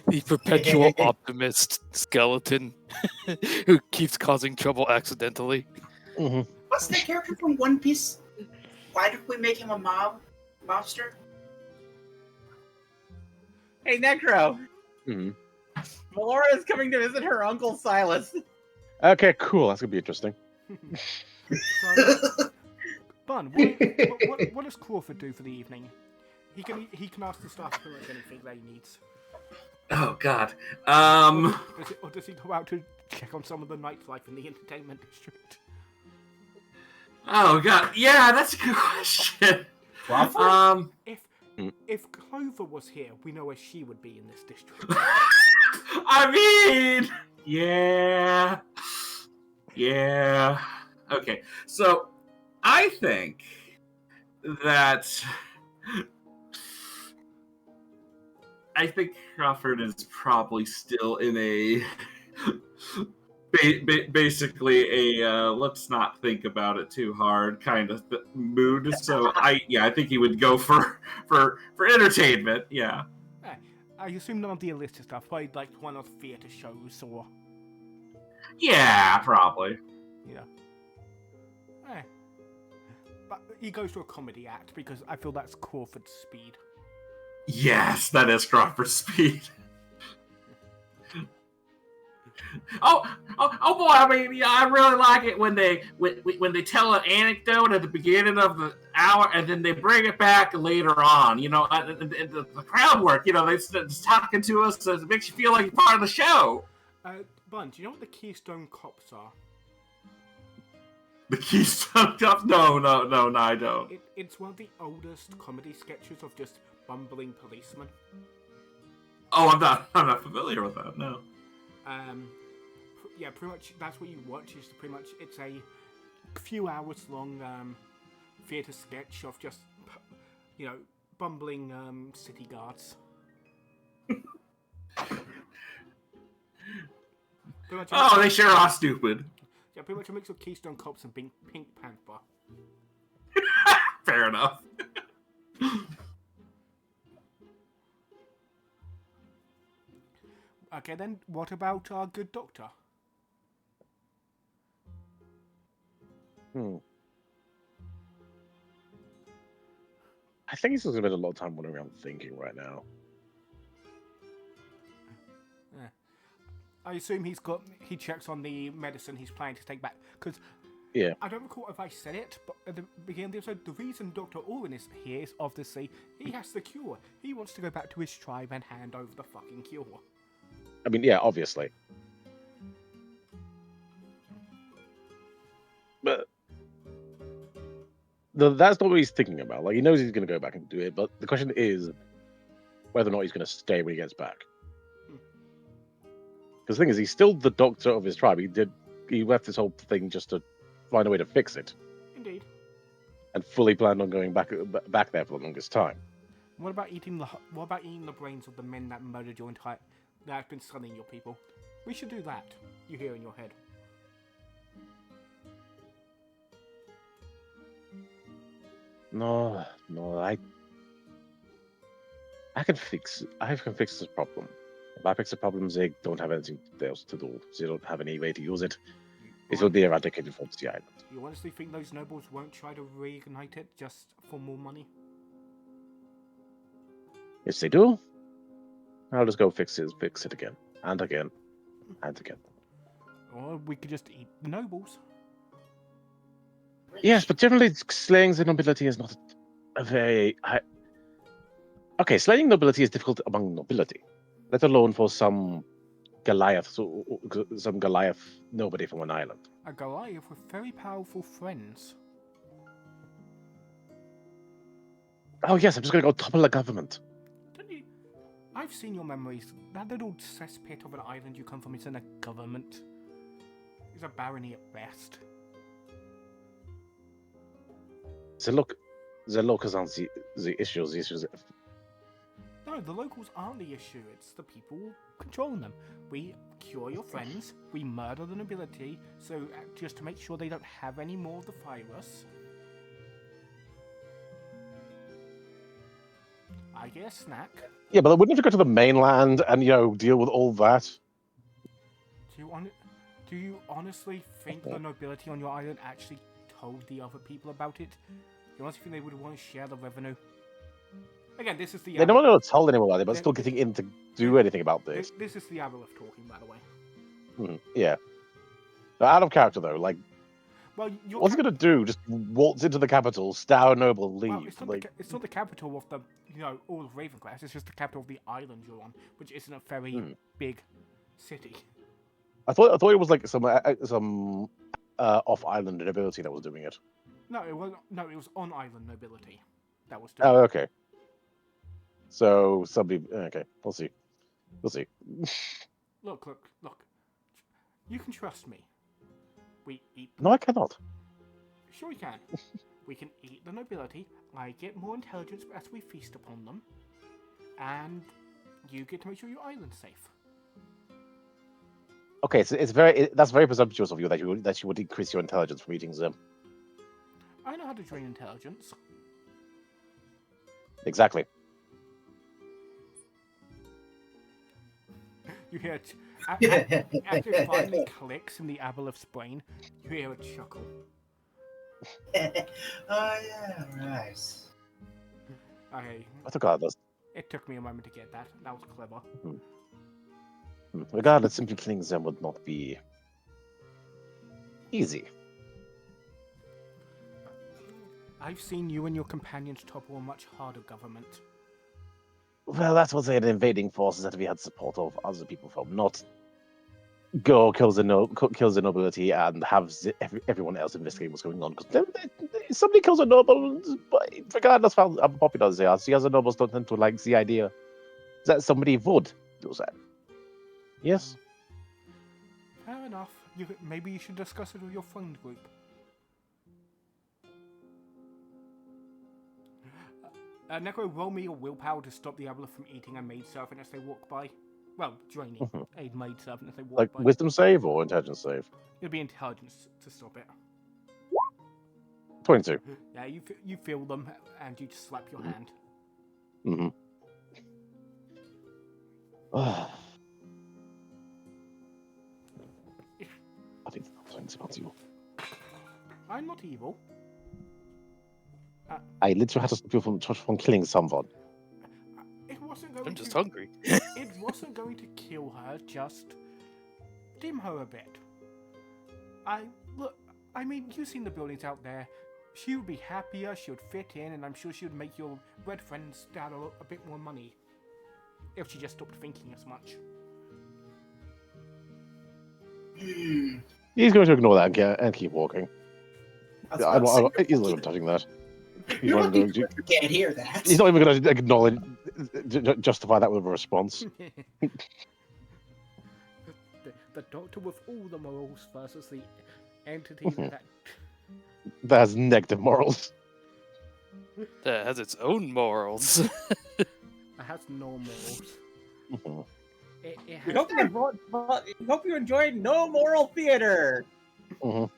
G: The perpetual optimist skeleton who keeps causing trouble accidentally.
C: What's that character from One Piece? Why did we make him a mobster?
E: Hey, Necro. Melora is coming to visit her uncle Silas.
F: Okay, cool. That's gonna be interesting.
B: So, Bun, what does Crawford do for the evening? He can ask the staff pretty much anything that he needs.
A: Oh God.
B: Or does he go out to check on some of the nightlife in the entertainment district?
A: Oh God. Yeah, that's a good question.
B: If Clover was here, we know where she would be in this district.
A: I mean, yeah. Okay, so I think that Crawford is probably still in a basically a let's not think about it too hard kind of mood. So I think he would go for entertainment. Yeah.
B: I assume none of the illicit stuff, probably like one of the theatre shows or.
A: Yeah, probably.
B: Yeah. But he goes to a comedy act because I feel that's Crawford's speed.
A: Yes, that is Crawford's speed. Oh boy! I mean, yeah, I really like it when they tell an anecdote at the beginning of the hour and then they bring it back later on. You know, the crowd work. You know, they're just talking to us, so it makes you feel like you're part of the show.
B: Bun, do you know what the Keystone Cops are?
A: The Keystone Cops? No, I don't.
B: It's one of the oldest comedy sketches of just bumbling policemen.
A: Oh, I'm not familiar with that. No.
B: Yeah, pretty much that's what you watch. Is pretty much it's a few hours long theatre sketch of just bumbling city guards.
A: Oh, they sure are stupid.
B: Yeah, pretty much a mix of Keystone Cops and Pink Panther.
A: Fair enough.
B: Okay, then what about our good doctor?
F: I think he's just gonna spend a lot of time wandering around thinking right now.
B: I assume he checks on the medicine he's planning to take back. Because I don't recall if I said it, but at the beginning of the episode, the reason Dr. Orin is here is obviously he has the cure. He wants to go back to his tribe and hand over the fucking cure.
F: I mean, yeah, obviously. But that's not what he's thinking about. Like, he knows he's going to go back and do it, but the question is whether or not he's going to stay when he gets back. Because the thing is, he's still the doctor of his tribe. He left this whole thing just to find a way to fix it,
B: Indeed.
F: and fully planned on going back there for the longest time.
B: What about eating the brains of the men that murdered your entire... that have been stunning your people? We should do that, you hear in your head.
F: No, I can fix this problem. If I fix the problem, they don't have anything else to do. They don't have any way to use it. It will be eradicated from the island.
B: You honestly think those nobles won't try to reignite it just for more money?
F: If they do, I'll just go fix it again, and again, and again.
B: Or we could just eat the nobles.
F: Yes, but generally, slaying the nobility is not a very... Okay, slaying nobility is difficult among nobility, let alone for some Goliath nobody from an island.
B: A Goliath with very powerful friends.
F: Oh yes, I'm just going to go topple the government.
B: Don't you? I've seen your memories. That little cesspit of an island you come from isn't a government. It's a barony at best.
F: The locals aren't the issues. The issues.
B: No, the locals aren't the issue. It's the people controlling them. We cure your friends. We murder the nobility. So just to make sure they don't have any more of the virus. I get a snack.
F: Yeah, but wouldn't you go to the mainland and deal with all that?
B: Do you honestly think the nobility on your island actually told the other people about it? Do you honestly think they would want to share the revenue? Again, this is the...
F: They don't want to tell anyone about it, but still getting in to do anything about this.
B: This is the Aberloth talking, by the way.
F: Yeah. Out of character, though. Like,
B: well,
F: what's he going to do? Just waltz into the capital, stow a noble, and leave?
B: Well, it's not the capital of the, all of Ravenclass. It's just the capital of the island you're on, which isn't a very big city.
F: I thought it was like some off-island nobility that was doing it.
B: No, it was on-island nobility that was doing
F: it. Oh, okay. So somebody. Okay, we'll see.
B: Look. You can trust me. We eat.
F: No, I cannot.
B: Sure, we can. We can eat the nobility. I get more intelligence as we feast upon them, and you get to make sure your island's safe.
F: Okay, so that's very presumptuous of you that you would increase your intelligence from eating them.
B: I know how to drain intelligence.
F: Exactly.
B: You hear after it finally clicks in the Aberloth's brain, you hear a chuckle.
C: Oh yeah, right.
B: Okay.
F: Regardless.
B: It took me a moment to get that. That was clever.
F: Regardless, simply killing them would not be easy.
B: I've seen you and your companions topple a much harder government.
F: Well, that's what the invading forces that we had support of other people from, not go kills the nobility and have everyone else investigate what's going on. Because if somebody kills a noble, regardless of how popular they are, the other nobles don't tend to like the idea that somebody would do that. Yes?
B: Fair enough. Maybe you should discuss it with your friend group. Neko, roll me your willpower to stop the Aberloth from eating a maidservant as they walk by. Well, draining a maidservant as they walk by.
F: Like wisdom save or intelligence save?
B: It'll be intelligence to stop it.
F: 22.
B: Yeah, you feel them and you just slap your hand.
F: Mm-hmm. I think that's about you.
B: I'm not evil.
F: I literally had to stop you from killing someone.
B: It wasn't going
G: I'm just hungry.
B: It wasn't going to kill her, just dim her a bit. I mean, you've seen the buildings out there. She would be happier, she would fit in, and I'm sure she would make your red friends stand a bit more money. If she just stopped thinking as much.
C: Hmm.
F: He's going to ignore that and keep walking.
C: I was
F: I
C: about to
F: don't,
C: say,
F: he's not even touching that. He's
C: you're
F: not even
C: lucky
F: going to.
C: you can't hear that.
F: He's not even going to acknowledge, justify that with a response.
B: The doctor with all the morals versus the entity that.
F: That has negative morals.
G: That has its own morals.
B: It has no morals. It
E: We
B: has.
E: hope you enjoyed No Moral Theater.
C: And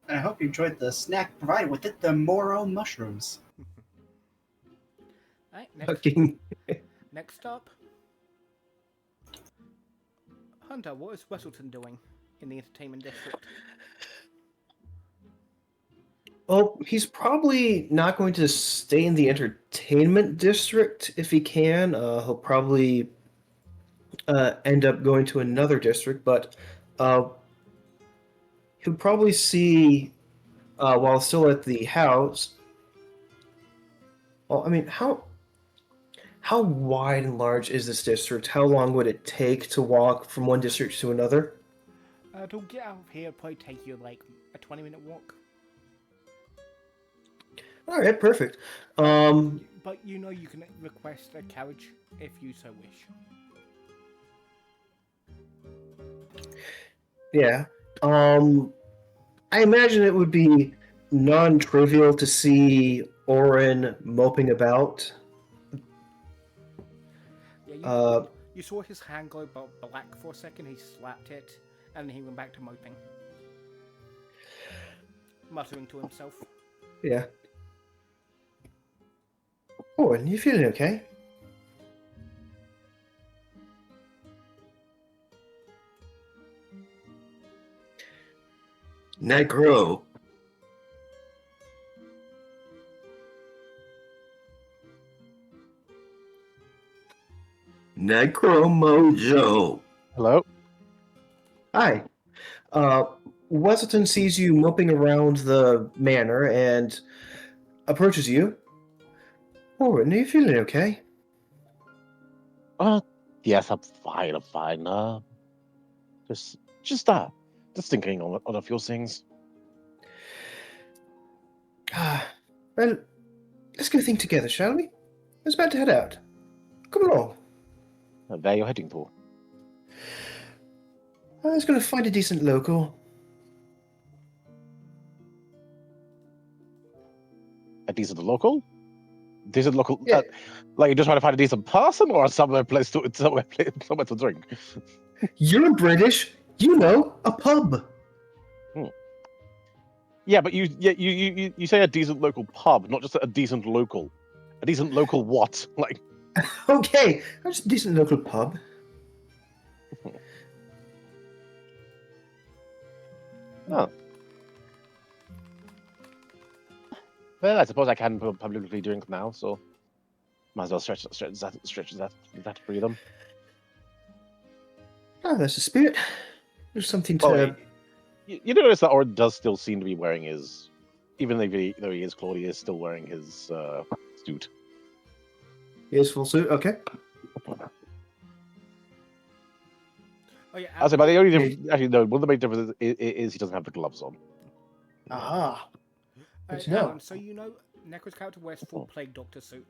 C: I hope you enjoyed the snack provided with it, the Moro mushrooms.
B: Right, next,
D: Fucking.
B: next up. Hunter, what is Westleton doing in the entertainment district?
D: Well, he's probably not going to stay in the entertainment district if he can. He'll probably end up going to another district, but he'll probably see while still at the house. Well, I mean, how wide and large is this district? How long would it take to walk from one district to another?
B: To get out of here, it'll probably take you like a 20-minute walk.
D: All right, perfect.
B: But you know you can request a carriage if you so wish.
D: Yeah. I imagine it would be non-trivial to see Orin moping about.
B: Yeah, you saw his hand go black for a second, he slapped it, and then he went back to moping. Muttering to himself.
D: Yeah. Orin, you feeling okay? Negro. Necro Mojo.
F: Hello?
D: Hi. Wesselton sees you moping around the manor and approaches you. Orin, are you feeling okay?
F: Yes, I'm fine. Just thinking on a few things.
D: Well, let's go think together, shall we? I was about to head out. Come along.
F: Where you're heading to?
D: I was going to find a decent local.
F: A decent local? Decent local?
D: Yeah.
F: Like you're just trying to find a decent person, or somewhere to drink?
D: You're British. You know, a pub.
F: Yeah, but you say a decent local pub, not just a decent local. A decent local what? Like.
D: Okay, just a decent local pub.
F: Oh. Well, I suppose I can publicly drink now, so might as well stretch that freedom.
D: Oh, that's the spirit. There's something to...
F: Oh, you notice that Ord does still seem to be wearing his... Even though he is Claude, he is still wearing his suit.
D: Yes, full suit, okay.
B: Oh, yeah,
F: I say, but the only difference... Actually, no, one of the main differences is he doesn't have the gloves on.
D: Aha. Good to know.
B: Alan, so you know Necro's character wears full Plague Doctor suit.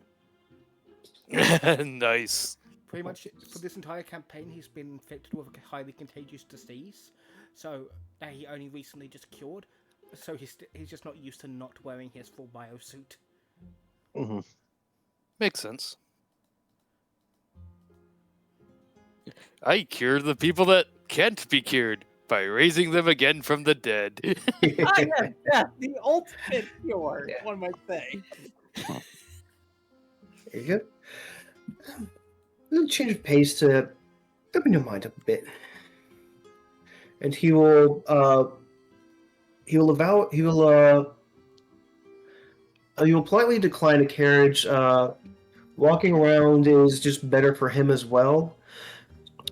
G: Nice.
B: Pretty much for this entire campaign, he's been infected with a highly contagious disease, so that he only recently just cured. So he's just not used to not wearing his full bio suit.
F: Mm-hmm.
G: Makes sense. I cure the people that can't be cured by raising them again from the dead.
E: I am death, the ultimate cure, one might say.
D: There you go. A little change of pace to open your mind up a bit. And he will politely decline a carriage. Walking around is just better for him as well.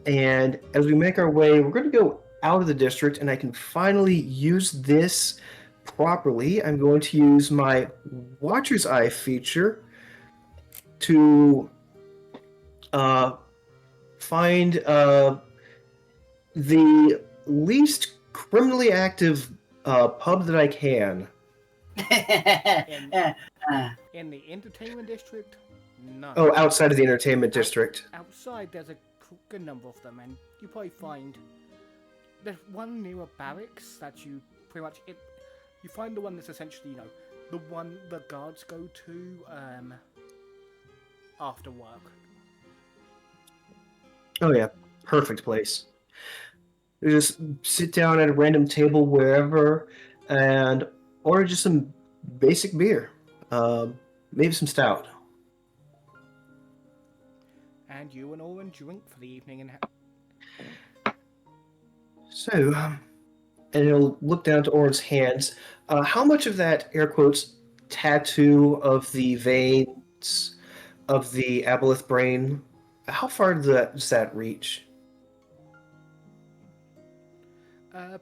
D: And as we make our way, we're going to go out of the district, and I can finally use this properly. I'm going to use my Watcher's Eye feature to find the least criminally active pub that I can.
B: In the entertainment district, none.
D: Oh, outside of the entertainment district.
B: Outside, there's a good number of them, and you probably find there's one near a barracks that you pretty much you find the one that's essentially the one the guards go to after work.
D: Oh yeah, perfect place. You just sit down at a random table wherever and order just some basic beer. Maybe some stout.
B: And you and Owen drink for the evening and
D: So, and he'll look down to Oren's hands. How much of that, air quotes, tattoo of the veins of the aboleth brain, how far does that reach?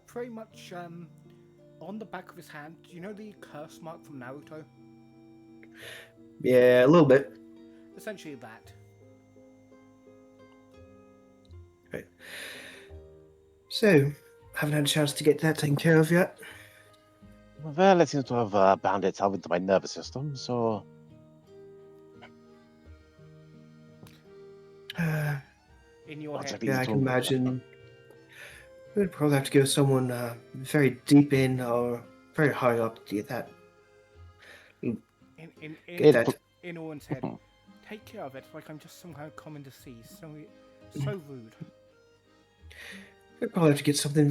B: pretty much on the back of his hand. Do you know the curse mark from Naruto?
D: Yeah, a little bit.
B: Essentially that.
D: Right. So, haven't had a chance to get that taken care of yet.
F: Well, it seems to have bound itself into my nervous system, so...
B: In your
F: What's
B: head.
F: it
D: Yeah, I
F: easy
D: can
F: to-
D: imagine we'd probably have to go someone very deep in or very high up to get that.
F: It-
B: In Owen's head. Take care of it like I'm just some kind of common disease. So rude.
D: We'd probably have to get something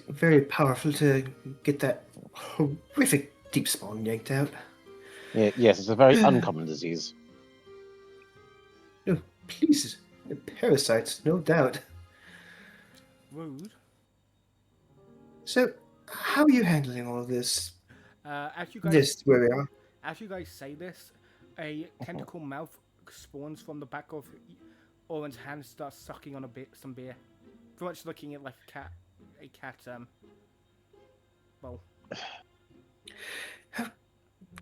D: very powerful to get that horrific deep spawn yanked out.
F: Yeah, yes, it's a very uncommon disease.
D: No, please, parasites, no doubt.
B: Rude.
D: So, how are you handling all of this?
B: As you guys
D: This, where we are.
B: As you guys say this, a tentacle mouth spawns from the back of Owen's hand, starts sucking on some beer. Pretty much looking at like a cat, well.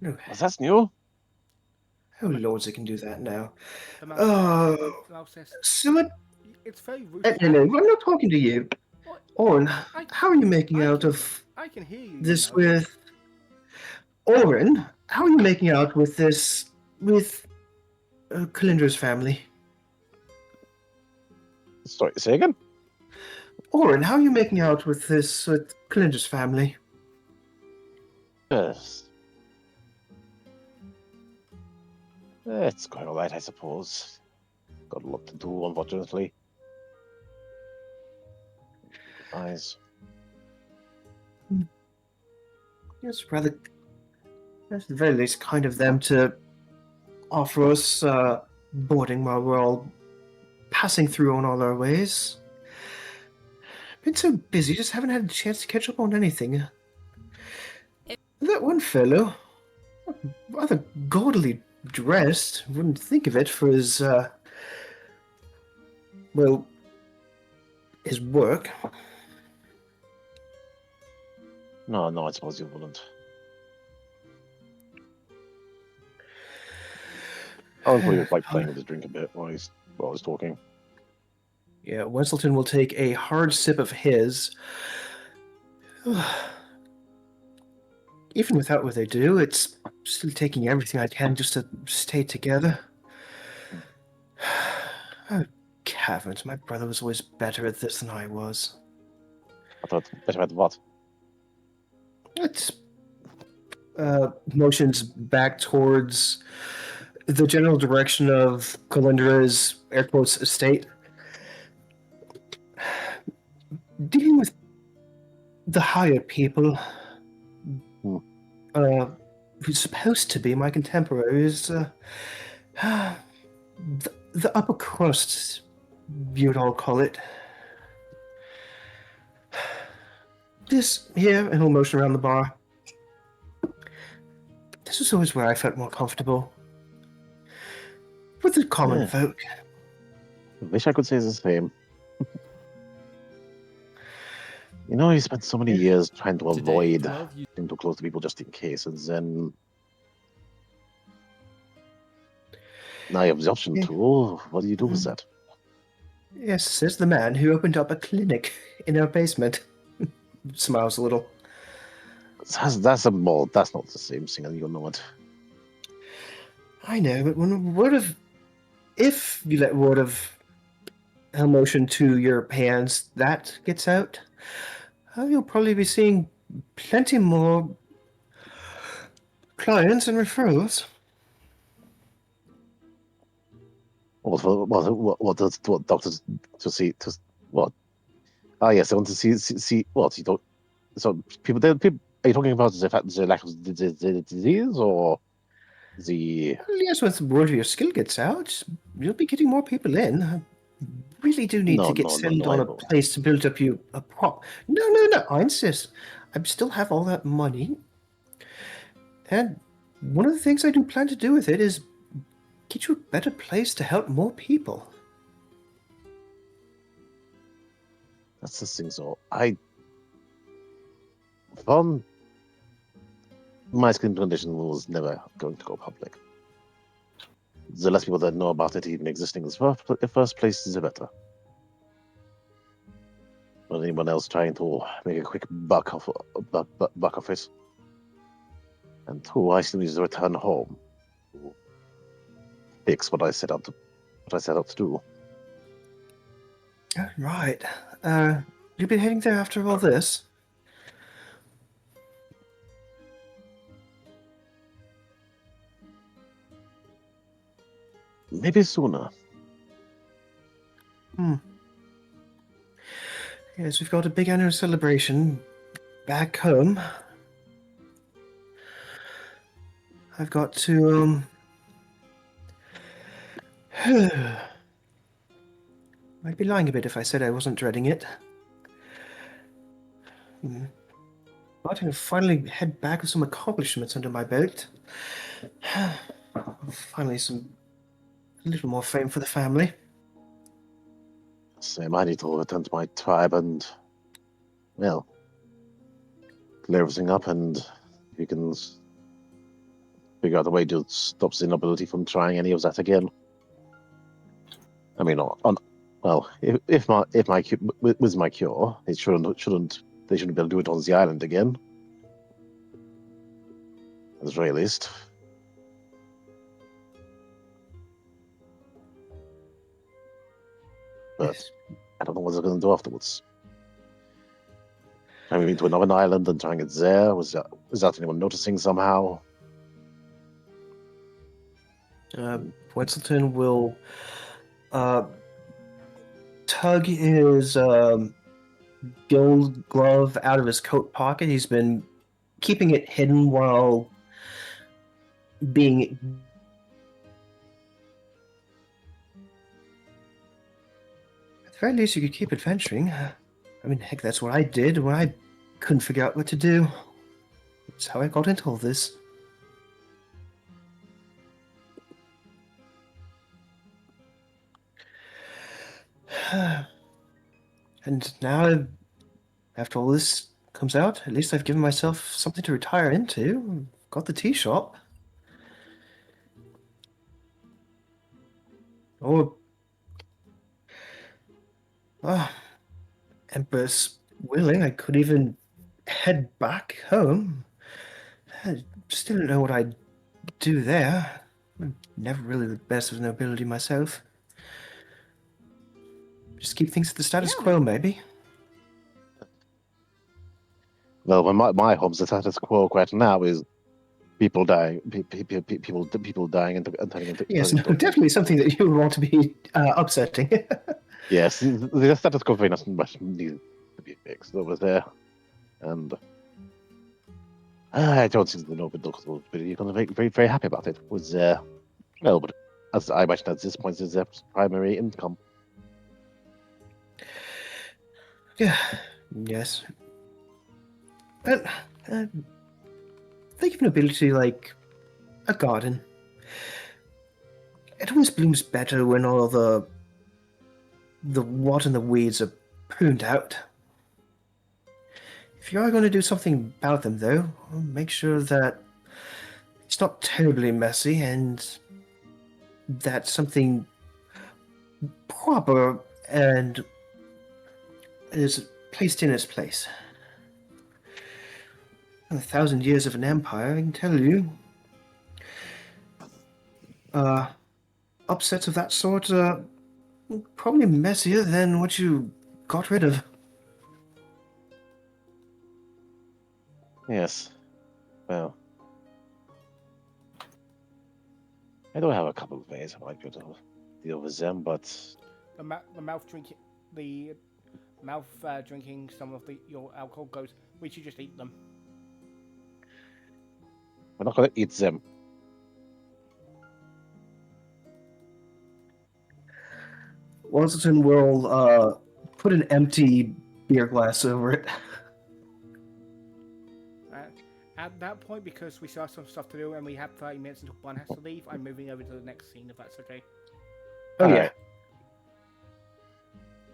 D: No,
F: That's new.
D: oh lords, I can do that now.
B: The mouse,
D: Oh,
B: the mouse says,
D: so what?
B: it's very rude.
D: No, I'm not talking to you. Oren, how are you making out of
B: I can hear you.
D: this
B: you know.
D: with... Oren, how are you making out with this, with Kalindra's family?
F: Sorry, say again?
D: Oren, how are you making out with this, with Kalindra's family?
F: Yes. It's going alright, I suppose. Got a lot to do, unfortunately. Eyes.
D: It's rather, at the very least, kind of them to offer us boarding while we're all passing through on all our ways. Been so busy, just haven't had a chance to catch up on anything. That one fellow, rather gaudily dressed, wouldn't think of it for his, well, his work.
F: No, I suppose you wouldn't. I was probably like playing with his drink a bit while I was talking.
D: Yeah, Wesselton will take a hard sip of his. Even without what they do, it's still taking everything I can just to stay together. Oh, caverns, my brother was always better at this than I was.
F: I thought better at what?
D: It's motions back towards the general direction of Kalindra's air quotes estate. Dealing with the higher people, who's supposed to be my contemporaries, the upper crust, you'd all call it. This here, and he'll motion around the bar. This was always where I felt more comfortable. With the common folk.
F: I wish I could say the same. You know, you spent so many years trying to avoid getting too close to people just in case, and then now you have the option to. What do you do with that?
D: Yes, says the man who opened up a clinic in our basement. Smiles a little.
F: That's a mall. That's not the same thing, and you know it.
D: I know, but when word of... If you let word of emotion to your hands, that gets out, you'll probably be seeing plenty more clients and referrals.
F: What does what doctors to see to what? Ah, yes, they want to see what you don't. So people. Are you talking about the fact the lack of the disease or the?
D: Well, yes, once the word of your skill gets out, you'll be getting more people in. I really do need to get settled
F: No,
D: on
F: I
D: a
F: don't.
D: place to build up you a prop. No, I insist. I still have all that money. And one of the things I do plan to do with it is get you a better place to help more people.
F: That's the thing. So from my skin condition was never going to go public. The less people that know about it even existing in the first place, the better. Not anyone else trying to make a quick buck off it. And two, I still need to return home to fix what I set out to do.
D: Right. You've been heading there after all this?
F: Maybe sooner.
D: Yes, we've got a big annual celebration back home. I've got to, I'd be lying a bit if I said I wasn't dreading it. But I'm gonna finally head back with some accomplishments under my belt. Finally, a little more fame for the family.
F: Same, I need to return to my tribe and, well, clear everything up, and you can figure out a way to stop the nobility from trying any of that again. I mean, well, if my with my cure, they shouldn't be able to do it on the island again. At the very least. But
D: Yes.
F: I don't know what they're going to do afterwards. I mean, to another island and trying it there without anyone noticing somehow.
D: Wenselton will tug his gold glove out of his coat pocket. He's been keeping it hidden while being... At the very least, you could keep adventuring. I mean, heck, that's what I did when I couldn't figure out what to do. That's how I got into all this. And now, after all this comes out, at least I've given myself something to retire into. Got the tea shop. Or... Empress willing, I could even head back home. I still don't know what I'd do there. I'm never really the best of nobility myself. Just keep things at the status quo, maybe.
F: Well, when my home's the status quo right now is people dying, people dying and turning into
D: Yes,
F: turning
D: no,
F: into
D: definitely something that you would want to be upsetting.
F: yes, the status quo very much needs to be fixed over there, and I don't think the noble will be going to be very very happy about it. Was well, but as I imagine at this point is their primary income.
D: Yeah, yes. But think of nobility like a garden. It always blooms better when all the rot and the weeds are pruned out. If you are going to do something about them, though, make sure that it's not terribly messy and that something proper and is placed in its place. 1,000 years of an empire, I can tell you. Upsets of that sort are probably messier than what you got rid of.
F: Yes. Well, I do have a couple of ways I might be able to deal with them, but
B: The mouth drinking some of your alcohol goes. We should just eat them.
F: we're not going to eat them.
D: Wanselton will put an empty beer glass over it.
B: At that point, because we still have some stuff to do and we have 30 minutes until one has to leave, I'm moving over to the next scene, if that's okay.
D: Oh yeah.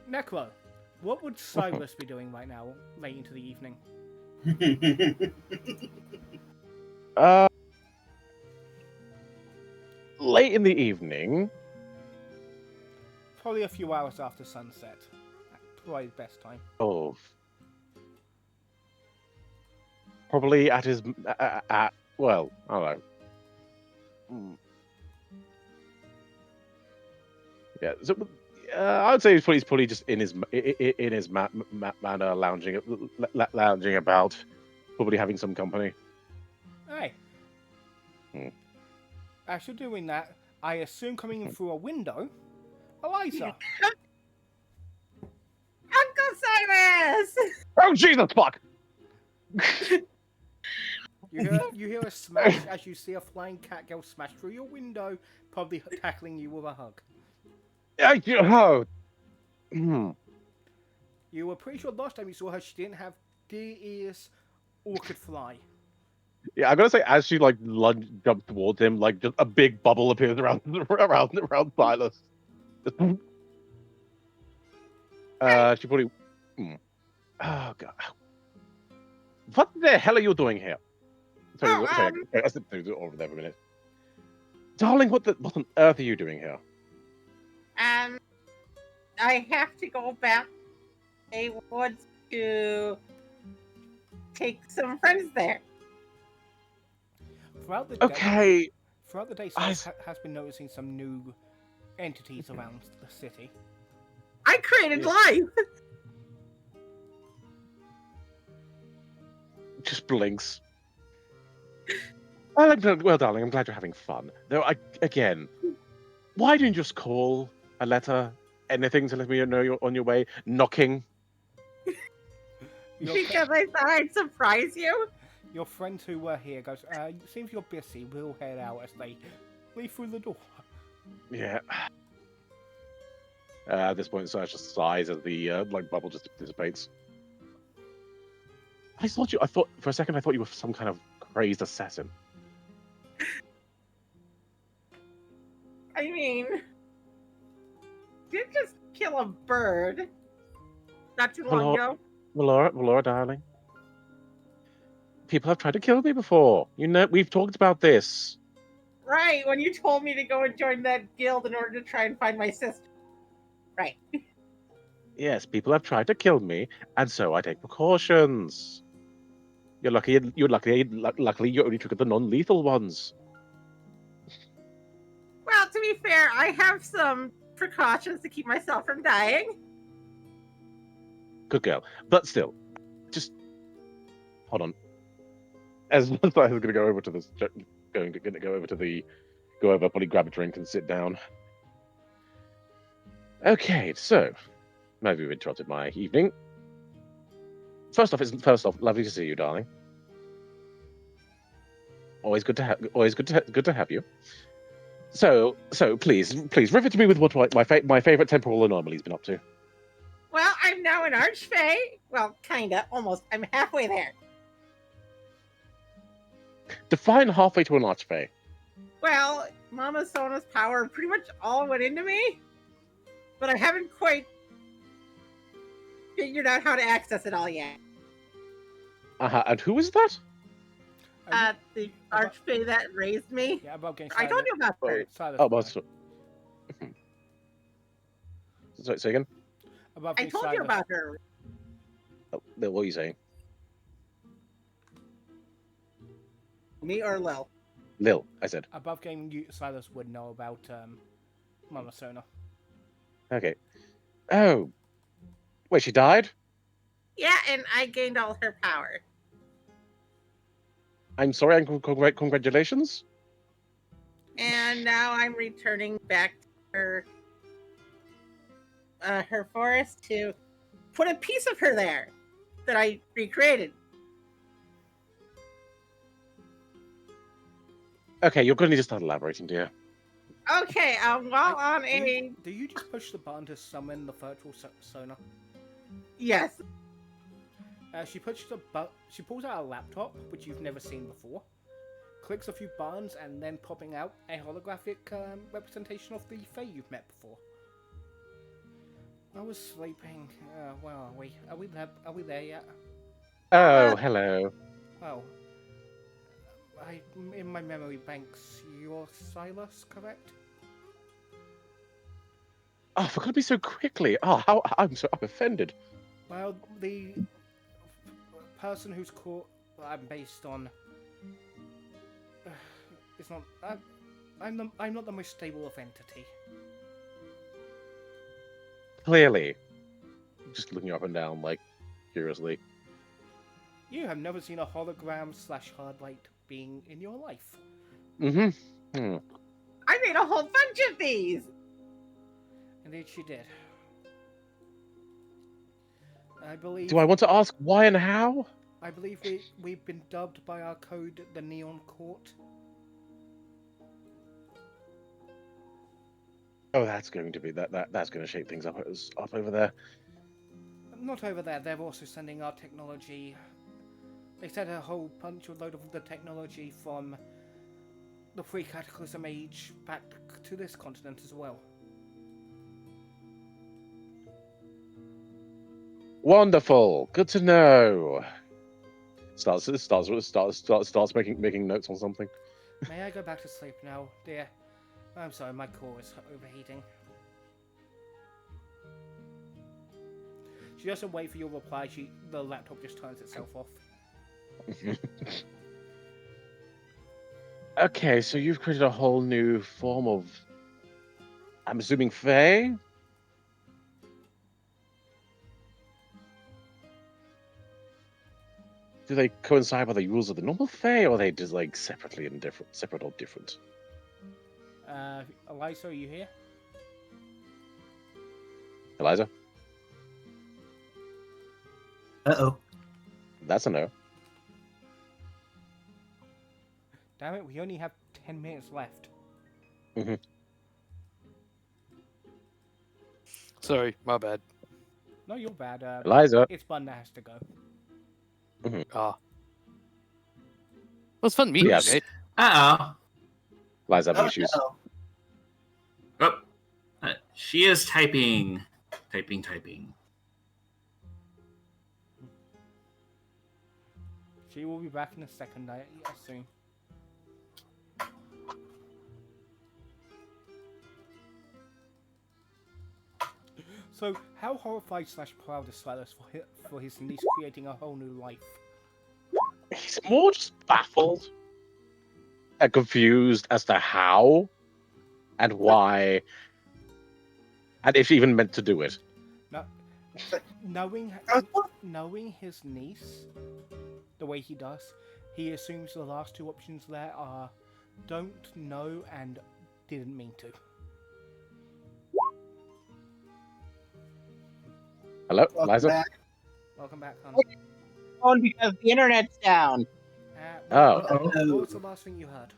B: Necro, what would Cyrus be doing right now, late into the evening?
F: Late in the evening.
B: Probably a few hours after sunset. Probably the best time.
F: Oh. Probably at his well, I don't know. Yeah, so I would say he's probably just in his manner, lounging about, probably having some company.
B: Hey. After doing that, I assume coming in through a window, Eliza.
E: Uncle Cyrus!
F: Oh Jesus fuck!
B: You hear a smash as you see a flying cat girl smash through your window, probably tackling you with a hug. You were pretty sure last time you saw her, she didn't have deer ears or could fly.
F: Yeah, I gotta say, as she like jumped towards him, like just a big bubble appears around Silas. She probably. Oh god. What the hell are you doing here? Sorry, I slipped through over there for a minute. Darling, what on earth are you doing here?
E: I have to go back a woods to take some friends there.
B: Throughout the
F: Okay.
B: day, Cyrus has been noticing some new entities around the city.
E: I created life!
F: Just blinks. Well, darling, I'm glad you're having fun. Though, again, why didn't you just call, a letter, anything to let me know you're on your way? Knocking?
E: Because I thought I'd surprise you?
B: Your friend who were here goes, seems you're busy, we'll head out as they leave through the door.
F: Yeah. At this point, Serge just sighs as the bubble just dissipates. I thought for a second you were some kind of crazed assassin.
E: I mean, did just kill a bird not too long ago.
F: Valora, darling. People have tried to kill me before. You know, we've talked about this.
E: Right, when you told me to go and join that guild in order to try and find my sister. Right.
F: Yes, people have tried to kill me, and so I take precautions. Luckily you only took the non-lethal ones.
E: Well, to be fair, I have some precautions to keep myself from dying.
F: Good girl, but still, just hold on. As I was going to go over to this, probably grab a drink and sit down. Okay, so now you've interrupted my evening. First off, lovely to see you, darling. Always good to have you. So please rivet me with what my favorite temporal anomaly's been up to.
E: Well, I'm now an archfey. Well, kinda, almost. I'm halfway there.
F: Define halfway to an archfey.
E: Well, Mama Sona's power pretty much all went into me, but I haven't quite figured out how to access it all yet.
F: And who is that?
E: The archfey that raised me.
B: Yeah, about getting
E: I told you about her.
F: Sorry, say again?
B: Above
E: I
B: you,
E: told you
B: Silas.
E: about her.
F: Oh, Lil, what are you saying?
E: Me or Lil?
F: Lil, I said.
B: Above game, you, Silas would know about Mama Sona.
F: Okay. Oh, wait, she died?
E: Yeah, and I gained all her power.
F: I'm sorry, and congratulations.
E: And now I'm returning back to her forest to put a piece of her there that I recreated.
F: Okay, you're going to need to start elaborating, dear.
E: Okay, while on a
B: Do you just push the button to summon the virtual Sona?
E: yes,
B: She pulls out a laptop, which you've never seen before, clicks a few buttons, and then popping out a holographic representation of the Fae you've met before. I was sleeping. Where are we? Are we there yet?
F: Oh, hello.
B: Oh. In my memory banks, you're Silas, correct?
F: Oh, for God, be so quickly. Oh, I'm offended.
B: Well, the person who's caught, I'm based on. It's not. I'm not the most stable of entity.
F: Clearly. Just looking up and down, like, curiously.
B: You have never seen a hologram / hard light being in your life.
F: Mm-hmm. Hmm.
E: I made a whole bunch of these.
B: Indeed, she did. I believe.
F: Do I want to ask why and how?
B: I believe we've been dubbed by our code the Neon Court.
F: Oh, that's going to be that's going to shake things up over there.
B: Not over there. They're also sending our technology. They sent a whole bunch of load of the technology from the pre-cataclysm age back to this continent as well.
F: Wonderful. Good to know. Starts making notes on something.
B: May I go back to sleep now, dear? I'm sorry, my core is overheating. She doesn't wait for your reply. The laptop just turns itself off.
F: Okay, so you've created a whole new form of, I'm assuming, Fae? Do they coincide with the rules of the normal Fae, or are they just like separate or different?
B: Eliza, are you here?
F: Eliza?
C: Uh-oh.
F: That's a no.
B: Damn it, we only have 10 minutes left.
F: Mm-hmm.
G: Sorry, my bad.
B: No, you're bad.
F: Eliza?
B: It's Bun that has to go.
G: Ah. Well, it's fun meeting
F: Yes.
G: you, mate.
A: Uh-oh.
F: Eliza having issues.
C: Uh-oh.
A: Oh, she is typing. Typing.
B: She will be back in a second, I assume. So, how horrified / proud is Silas for his niece creating a whole new life?
F: He's more just baffled and confused as to how and why, and if he even meant to do it.
B: No, knowing his niece the way he does, he assumes the last two options there are don't know and didn't mean to.
F: Hello,
C: Welcome
F: Eliza?
C: back.
B: Welcome back, hon.
E: On because the internet's down.
F: Oh.
B: What was the last thing you heard?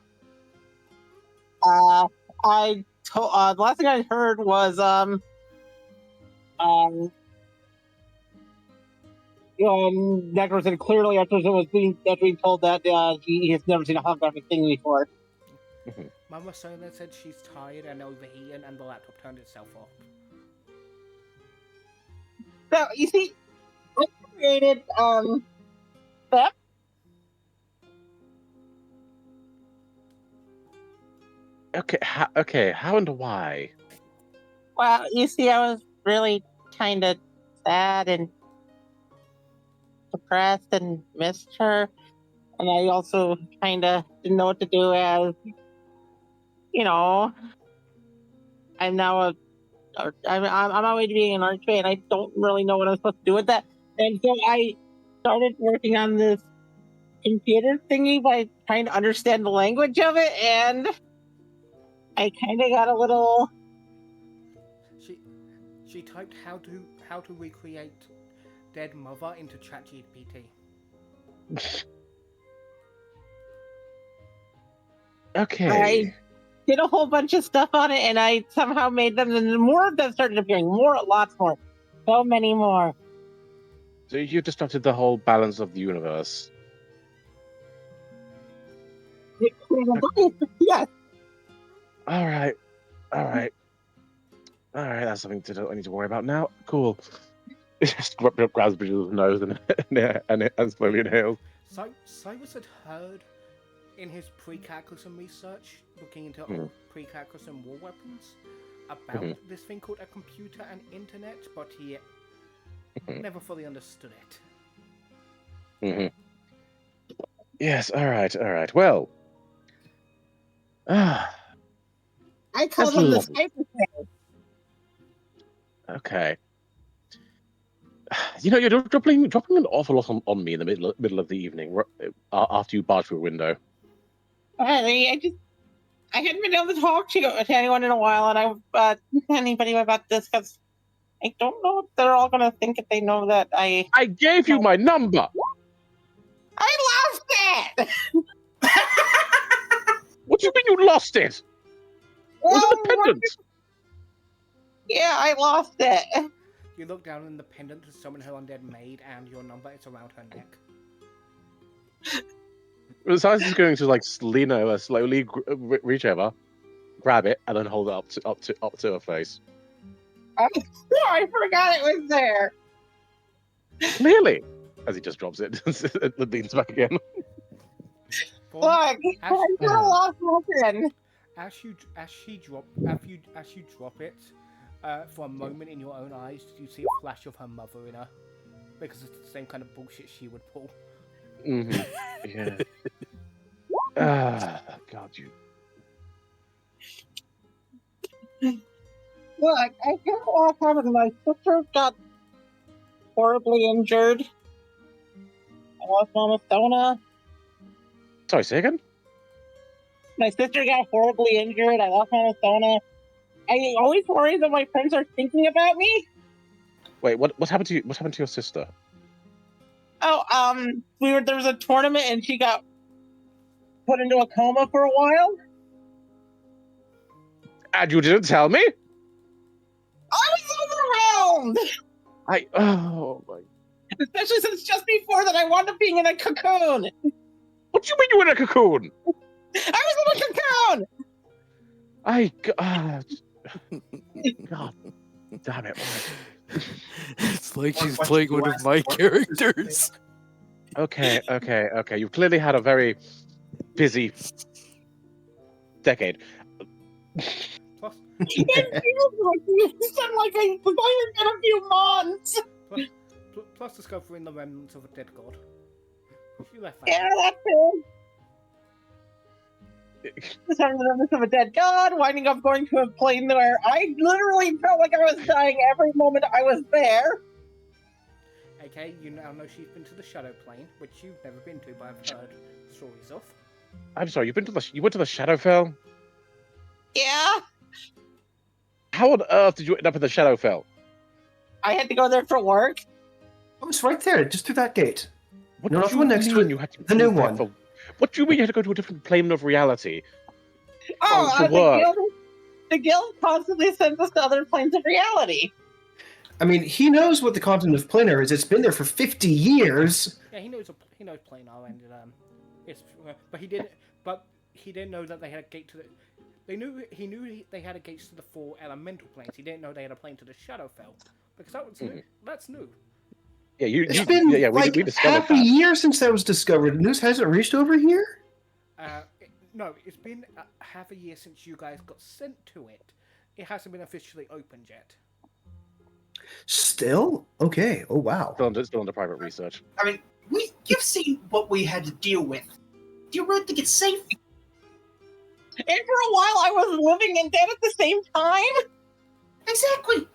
E: The last thing I heard was Necro said clearly after being told that he has never seen a holographic thing before.
B: Mama Sona said she's tired and overheated and the laptop turned itself off.
E: So you see, I created that.
F: Okay, how and why?
E: Well, you see, I was really kind of sad and depressed and missed her. And I also kind of didn't know what to do as, you know, I'm now I'm on my way to being an archway, and I don't really know what I'm supposed to do with that. And so I started working on this computer thingy by trying to understand the language of it, and I kind of got a little.
B: She typed how to recreate dead mother into ChatGPT.
F: Okay.
E: I did a whole bunch of stuff on it, and I somehow made them, and more of them started appearing. Lots more. So many more.
F: So you disrupted the whole balance of the universe.
E: Yes.
F: All right. That's something I need to worry about now. Cool. Just grabs Bridget's nose and slowly inhales.
B: Cyrus had heard in his pre-Cataclysm research, looking into pre-Cataclysm war weapons, about this thing called a computer and internet, but he never fully understood it.
F: Yes, all right. Well,
E: I call them the Skyper.
F: Okay. You know, you're dropping an awful lot on me in the middle of the evening after you barge through a window.
E: I hadn't been able to talk to anyone in a while, and anybody about this because I don't know what they're all gonna think if they know that I
F: gave you my number.
E: I lost it.
F: What do you mean you lost it? It was a pendant.
E: Yeah, I lost it.
B: You look down in the pendant to summon her undead maid, and your number is around her neck.
F: Silas is going to lean over, slowly reach over, grab it, and then hold it up to her face.
E: I forgot it was there.
F: Clearly, as he just drops it and leans back again.
E: Look, I lost nothing.
B: As you drop it, for a moment in your own eyes, you see a flash of her mother in her, because it's the same kind of bullshit she would pull.
F: Yeah. God, you.
E: Look, I guess what happened. My sister got horribly injured. I lost Mama Sona.
F: Sorry, say again?
E: My sister got horribly injured. I lost Mama Sona. I always worry that my friends are thinking about me.
F: Wait, what happened to you? What happened to your sister?
E: Oh, there was a tournament and she got put into a coma for a while.
F: And you didn't tell me?
E: I was overwhelmed.
F: Oh my.
E: Especially since just before that I wound up being in a cocoon.
F: What do you mean you were in a cocoon?
E: I was in a cocoon.
F: God damn it.
G: It's like she's playing one of my characters.
F: Okay. You've clearly had a very busy decade.
B: Plus,
E: It feels like I was only in a few months.
B: plus discovering the remnants of a dead god. You left that.
E: Yeah, that's it. Discovering the remnants of a dead god, winding up going to a plane where I literally felt like I was dying every moment I was there.
B: Okay, you now know she's been to the Shadow Plane, which you've never been to, but I've heard stories of.
F: I'm sorry, you went to the Shadowfell?
E: Yeah.
F: How on earth did you end up in the Shadowfell?
E: I had to go there for work.
D: Oh, it's right there, just through that gate.
F: What
D: No,
F: do
D: not the
F: you
D: one next to
F: mean
D: it,
F: you had to
D: the
F: go
D: new
F: there
D: one.
F: What do you mean you had to go to a different plane of reality?
E: Oh,
F: for work.
E: the guild constantly sends us to other planes of reality.
D: I mean, he knows what the continent of Planar is. It's been there for 50 years.
B: Yeah, he knows Planar, and but he didn't know that they had a gate to the. He knew they had a gate to the 4 elemental planes. He didn't know they had a plane to the Shadowfell, because that was new. That's new.
F: Yeah,
D: It's been
F: we discovered
D: half a
F: that.
D: year since that was discovered. News hasn't reached over here?
B: No, it's been half a year since you guys got sent to it. It hasn't been officially opened yet.
D: Still? Okay. Oh, wow.
F: Still under private research.
C: I mean, you've seen what we had to deal with. Do you really think it's safe?
E: And for a while, I was living and dead at the same time.
C: Exactly.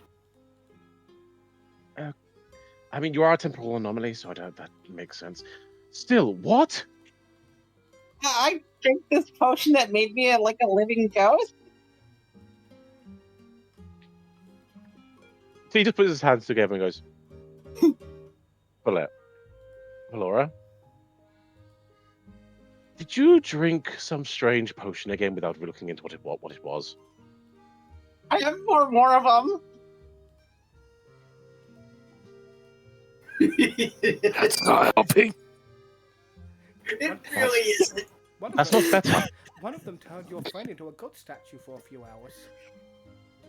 F: I mean, you are a temporal anomaly, so that makes sense. Still, what?
E: I drank this potion that made me like a living ghost.
F: So he just puts his hands together and goes, Valora, did you drink some strange potion again without looking into what it was?
E: I have more of them.
G: That's not helping.
C: It really isn't.
B: One
F: That's
B: of
F: not
B: them,
F: better.
B: one of them turned your friend into a god statue for a few hours.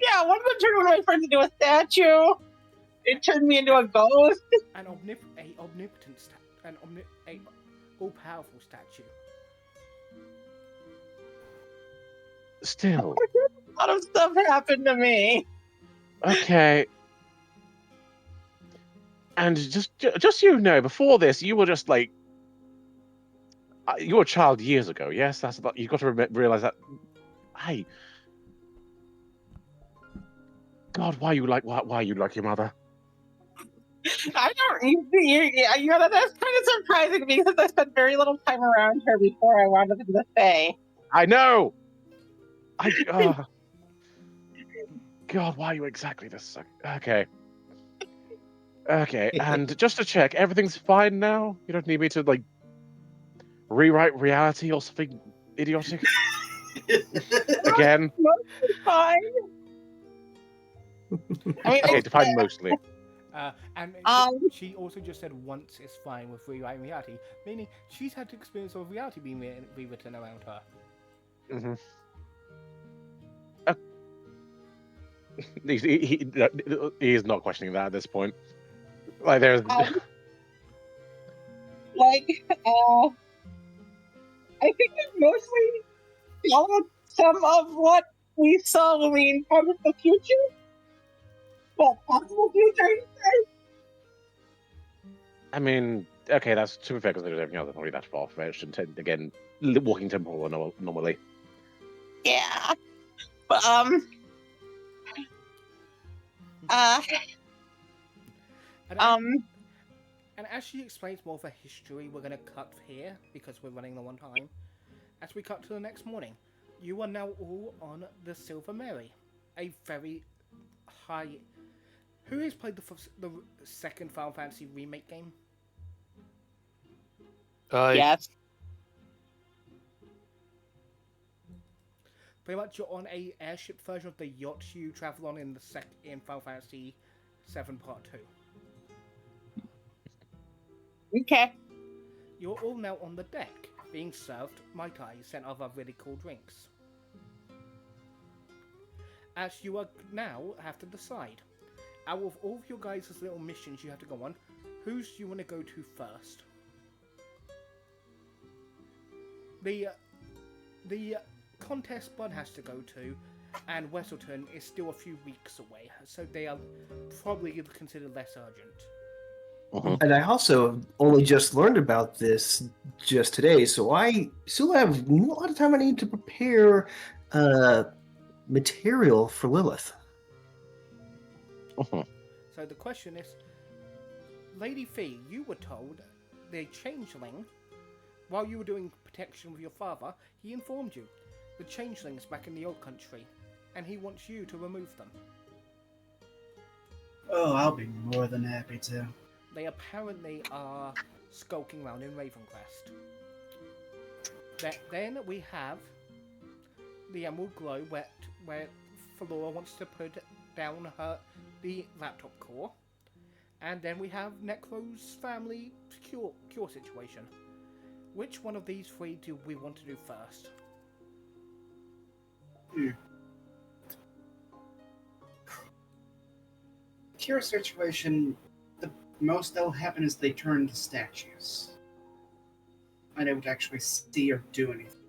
E: Yeah, one of them turned one of my friends into a statue. It turned me into a ghost.
B: An omnipotent a all-powerful statue.
F: Still,
E: A lot of stuff happened to me.
F: okay. And just so you know, before this, you were just like, you were a child years ago. Yes, that's about. You've got to realize that. Hey, God, why you like your mother?
E: I don't. You know that's kind of surprising because I spent very little time around her before I wound up in the Fae.
F: I know. God, why are you exactly this? Okay. Okay, and just to check, everything's fine now? You don't need me to, like, rewrite reality or something idiotic? Again?
E: Mostly fine. I mean,
F: Okay, define mostly.
B: And she also just said once is fine with rewriting reality, meaning she's had the experience of reality being rewritten around her.
F: Mm-hmm. He is not questioning that at this point. Like, there's...
E: I think it mostly followed some of what we saw when we encountered the future. Well, possible future.
F: I mean, okay, that's to be fair, because everything else is probably that far-fetched, and again, walking temporal anomaly.
E: Yeah. But,
B: And as she explains more of her history, we're going to cut here because we're running low on time. As we cut to the next morning, you are now all on the Silver Mary, a very high. Who has played the second Final Fantasy remake game?
E: yes.
B: Pretty much, you're on a airship version of the yacht you travel on in in Final Fantasy VII Part 2.
E: Okay.
B: You're all now on the deck, being served Mai Tais and other really cool drinks. As you are now have to decide, out of all of your guys' little missions you have to go on, whose do you want to go to first? The contest Bud has to go to, and Westleton is still a few weeks away, so they are probably considered less urgent.
D: And I also only just learned about this just today, so I still have a lot of time I need to prepare material for Lilith.
B: So the question is, Lady Fee, you were told the changeling, while you were doing protection with your father, he informed you. The changelings back in the old country, and he wants you to remove them.
C: Oh, I'll be more than happy to.
B: They apparently are skulking around in Ravencrest. Then we have the Emerald Glow, where Flora wants to put down the laptop core. And then we have Necro's family cure situation. Which one of these three do we want to do first?
C: Cure situation, the most that'll happen is they turn to statues. I don't actually see or do anything.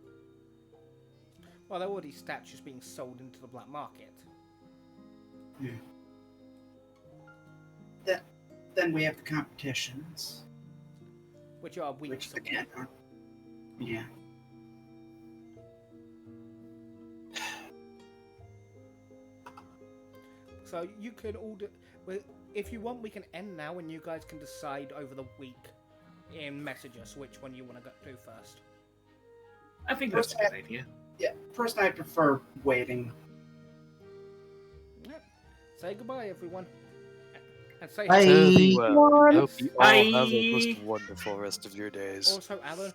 B: Well, there are already statues being sold into the black market.
C: then we have the competitions,
B: Which are weeks
C: which
B: away.
C: again are, yeah.
B: So you could order. Well, if you want, we can end now, and you guys can decide over the week and message us which one you want to do first.
A: I think that's a good idea.
C: Yeah, personally, I prefer waiting.
B: Yep. Say goodbye, everyone. And say
D: Bye.
G: Fare thee well. I hope you all have a
A: Bye.
G: most wonderful rest of your days.
B: Also, Alan,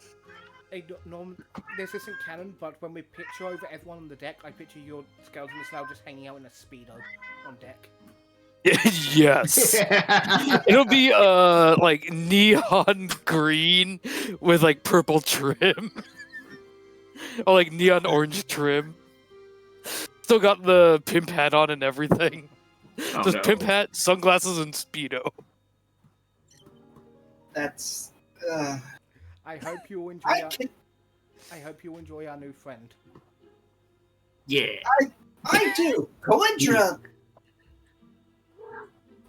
B: this isn't canon, but when we picture over everyone on the deck, I picture your skeleton is now just hanging out in a Speedo on deck.
G: Yes. It'll be like neon green with like purple trim. Or like neon orange trim. Still got the pimp hat on and everything.
A: Oh,
G: Just
A: no.
G: pimp hat, sunglasses, and Speedo.
C: That's.
B: I hope you enjoy. I hope you enjoy our new friend.
A: Yeah.
C: I do. Colintra.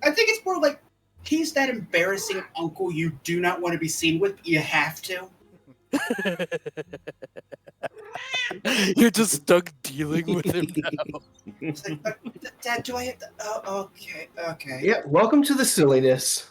C: I think it's more like he's that embarrassing uncle you do not want to be seen with, but you have to.
G: You're just stuck dealing with him now.
C: It's like, Dad, do I have to? Oh, okay.
D: Yeah, welcome to the silliness.